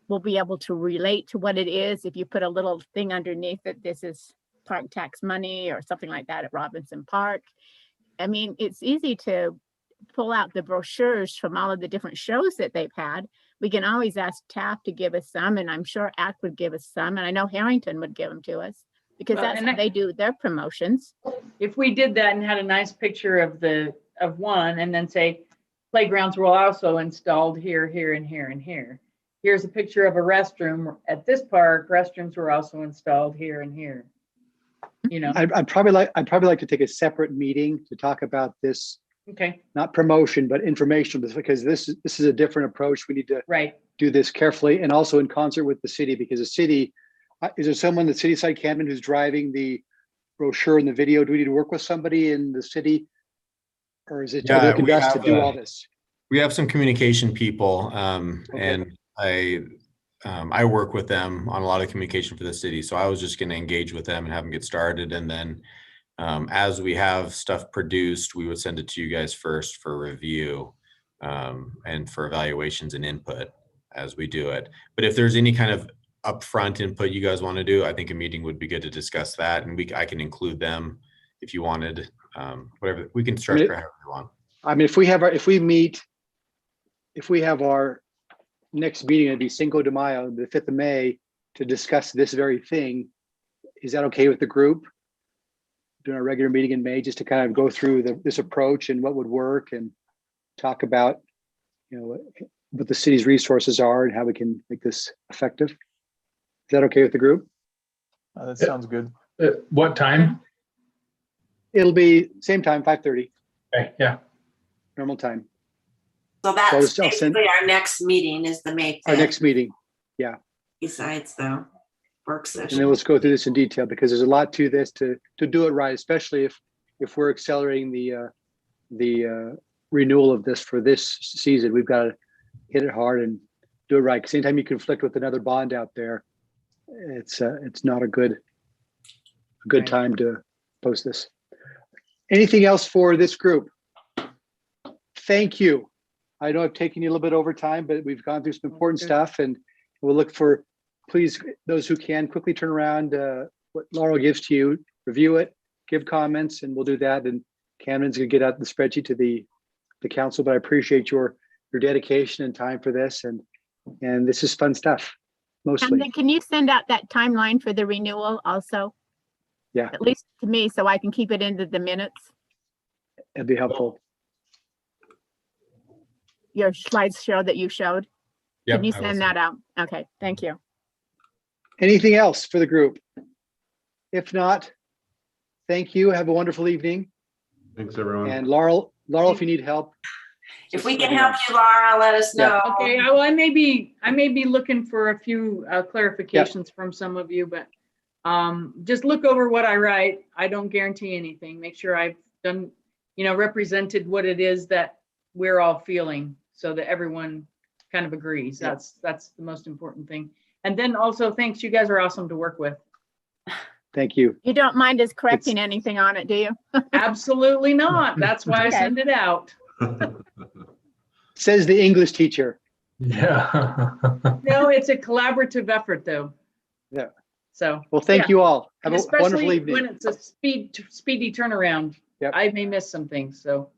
will be able to relate to what it is. If you put a little thing underneath it, this is park tax money or something like that at Robinson Park. I mean, it's easy to pull out the brochures from all of the different shows that they've had. We can always ask Taft to give us some, and I'm sure ACT would give us some, and I know Harrington would give them to us, because Well, that's and how they do their promotions. If we did that and had a nice picture of one and then say playgrounds were also installed here, here, and here, and here. Here's a picture of a restroom at this park. Restrooms were also installed here and here. You know, I'd probably like to take a separate meeting to talk about this, okay, not promotion, but information, because this is a different approach. We need to right. do this carefully and also in concert with the city, because the city, is there someone at City Side Camden who's driving the brochure and the video? Do we need to work with somebody in the city? Or is it Yeah, looking we to us to have, do all this? We have some communication people, Okay. and I work with them on a lot of communication for the city. So I was just going to engage with them and have them get started. And then as we have stuff produced, we would send it to you guys first for review and for evaluations and input as we do it. But if there's any kind of upfront input you guys want to do, I think a meeting would be good to discuss that. And I can include them if you wanted, whatever, we can structure however you want. I mean, if we have our next meeting, it'd be Cinco de Mayo, the 5th of May, to discuss this very thing. Is that okay with the group? Doing a regular meeting in May, just to kind of go through this approach and what would work and talk about, you know, what the city's resources are and how we can make this effective. Is that okay with the group? That sounds good. What time? It'll be same time, 5:30, Okay, yeah. normal time. So that's I'll send- basically our next meeting is the May 5th. Our next meeting. Besides the work And then session. let's go through this in detail, because there's a lot to this to do it right, especially if we're accelerating the renewal of this for this season. We've got to hit it hard and do it right. Because anytime you conflict with another bond out there, it's not a good Right. time to post this. Anything else for this group? Thank you. I know I've taken you a little bit over time, but we've gone through some important Good. stuff, and we'll look for, please, those who can quickly turn around what Laurel gives to you, review it, give comments, and we'll do that. And Camden's gonna get out the spreadsheet to the council, but I appreciate your dedication and time for this, and this is fun stuff, And mostly. then can you send out that timeline for the renewal also? Yeah. At least to me, so I can keep it into the minutes. It'd be helpful. Your slideshow that you showed. Yep, Can you I will send that out? Okay, thank you. Anything else for the group? If not, thank you. Have a wonderful evening. Thanks, everyone. And Laurel, if you need help. If we just can let me help you, Laura, let us Yeah. know. Okay, well, I may be looking for a few clarifications from some of you, but just look over what I write. I don't guarantee anything. Make sure I've done, represented what it is that we're all feeling, so that everyone kind of agrees. Yeah. That's the most important thing. And then also, thanks, you guys are awesome to work with. Thank you. You don't mind us correcting anything on it, do you? Absolutely not. That's why I Okay. send it out. Says the English teacher. Yeah. No, it's a collaborative effort, though. Yeah. So. Well, thank yeah. you all. Have And a wonderful especially evening. when it's a speedy turnaround. Yep. I may miss some things, so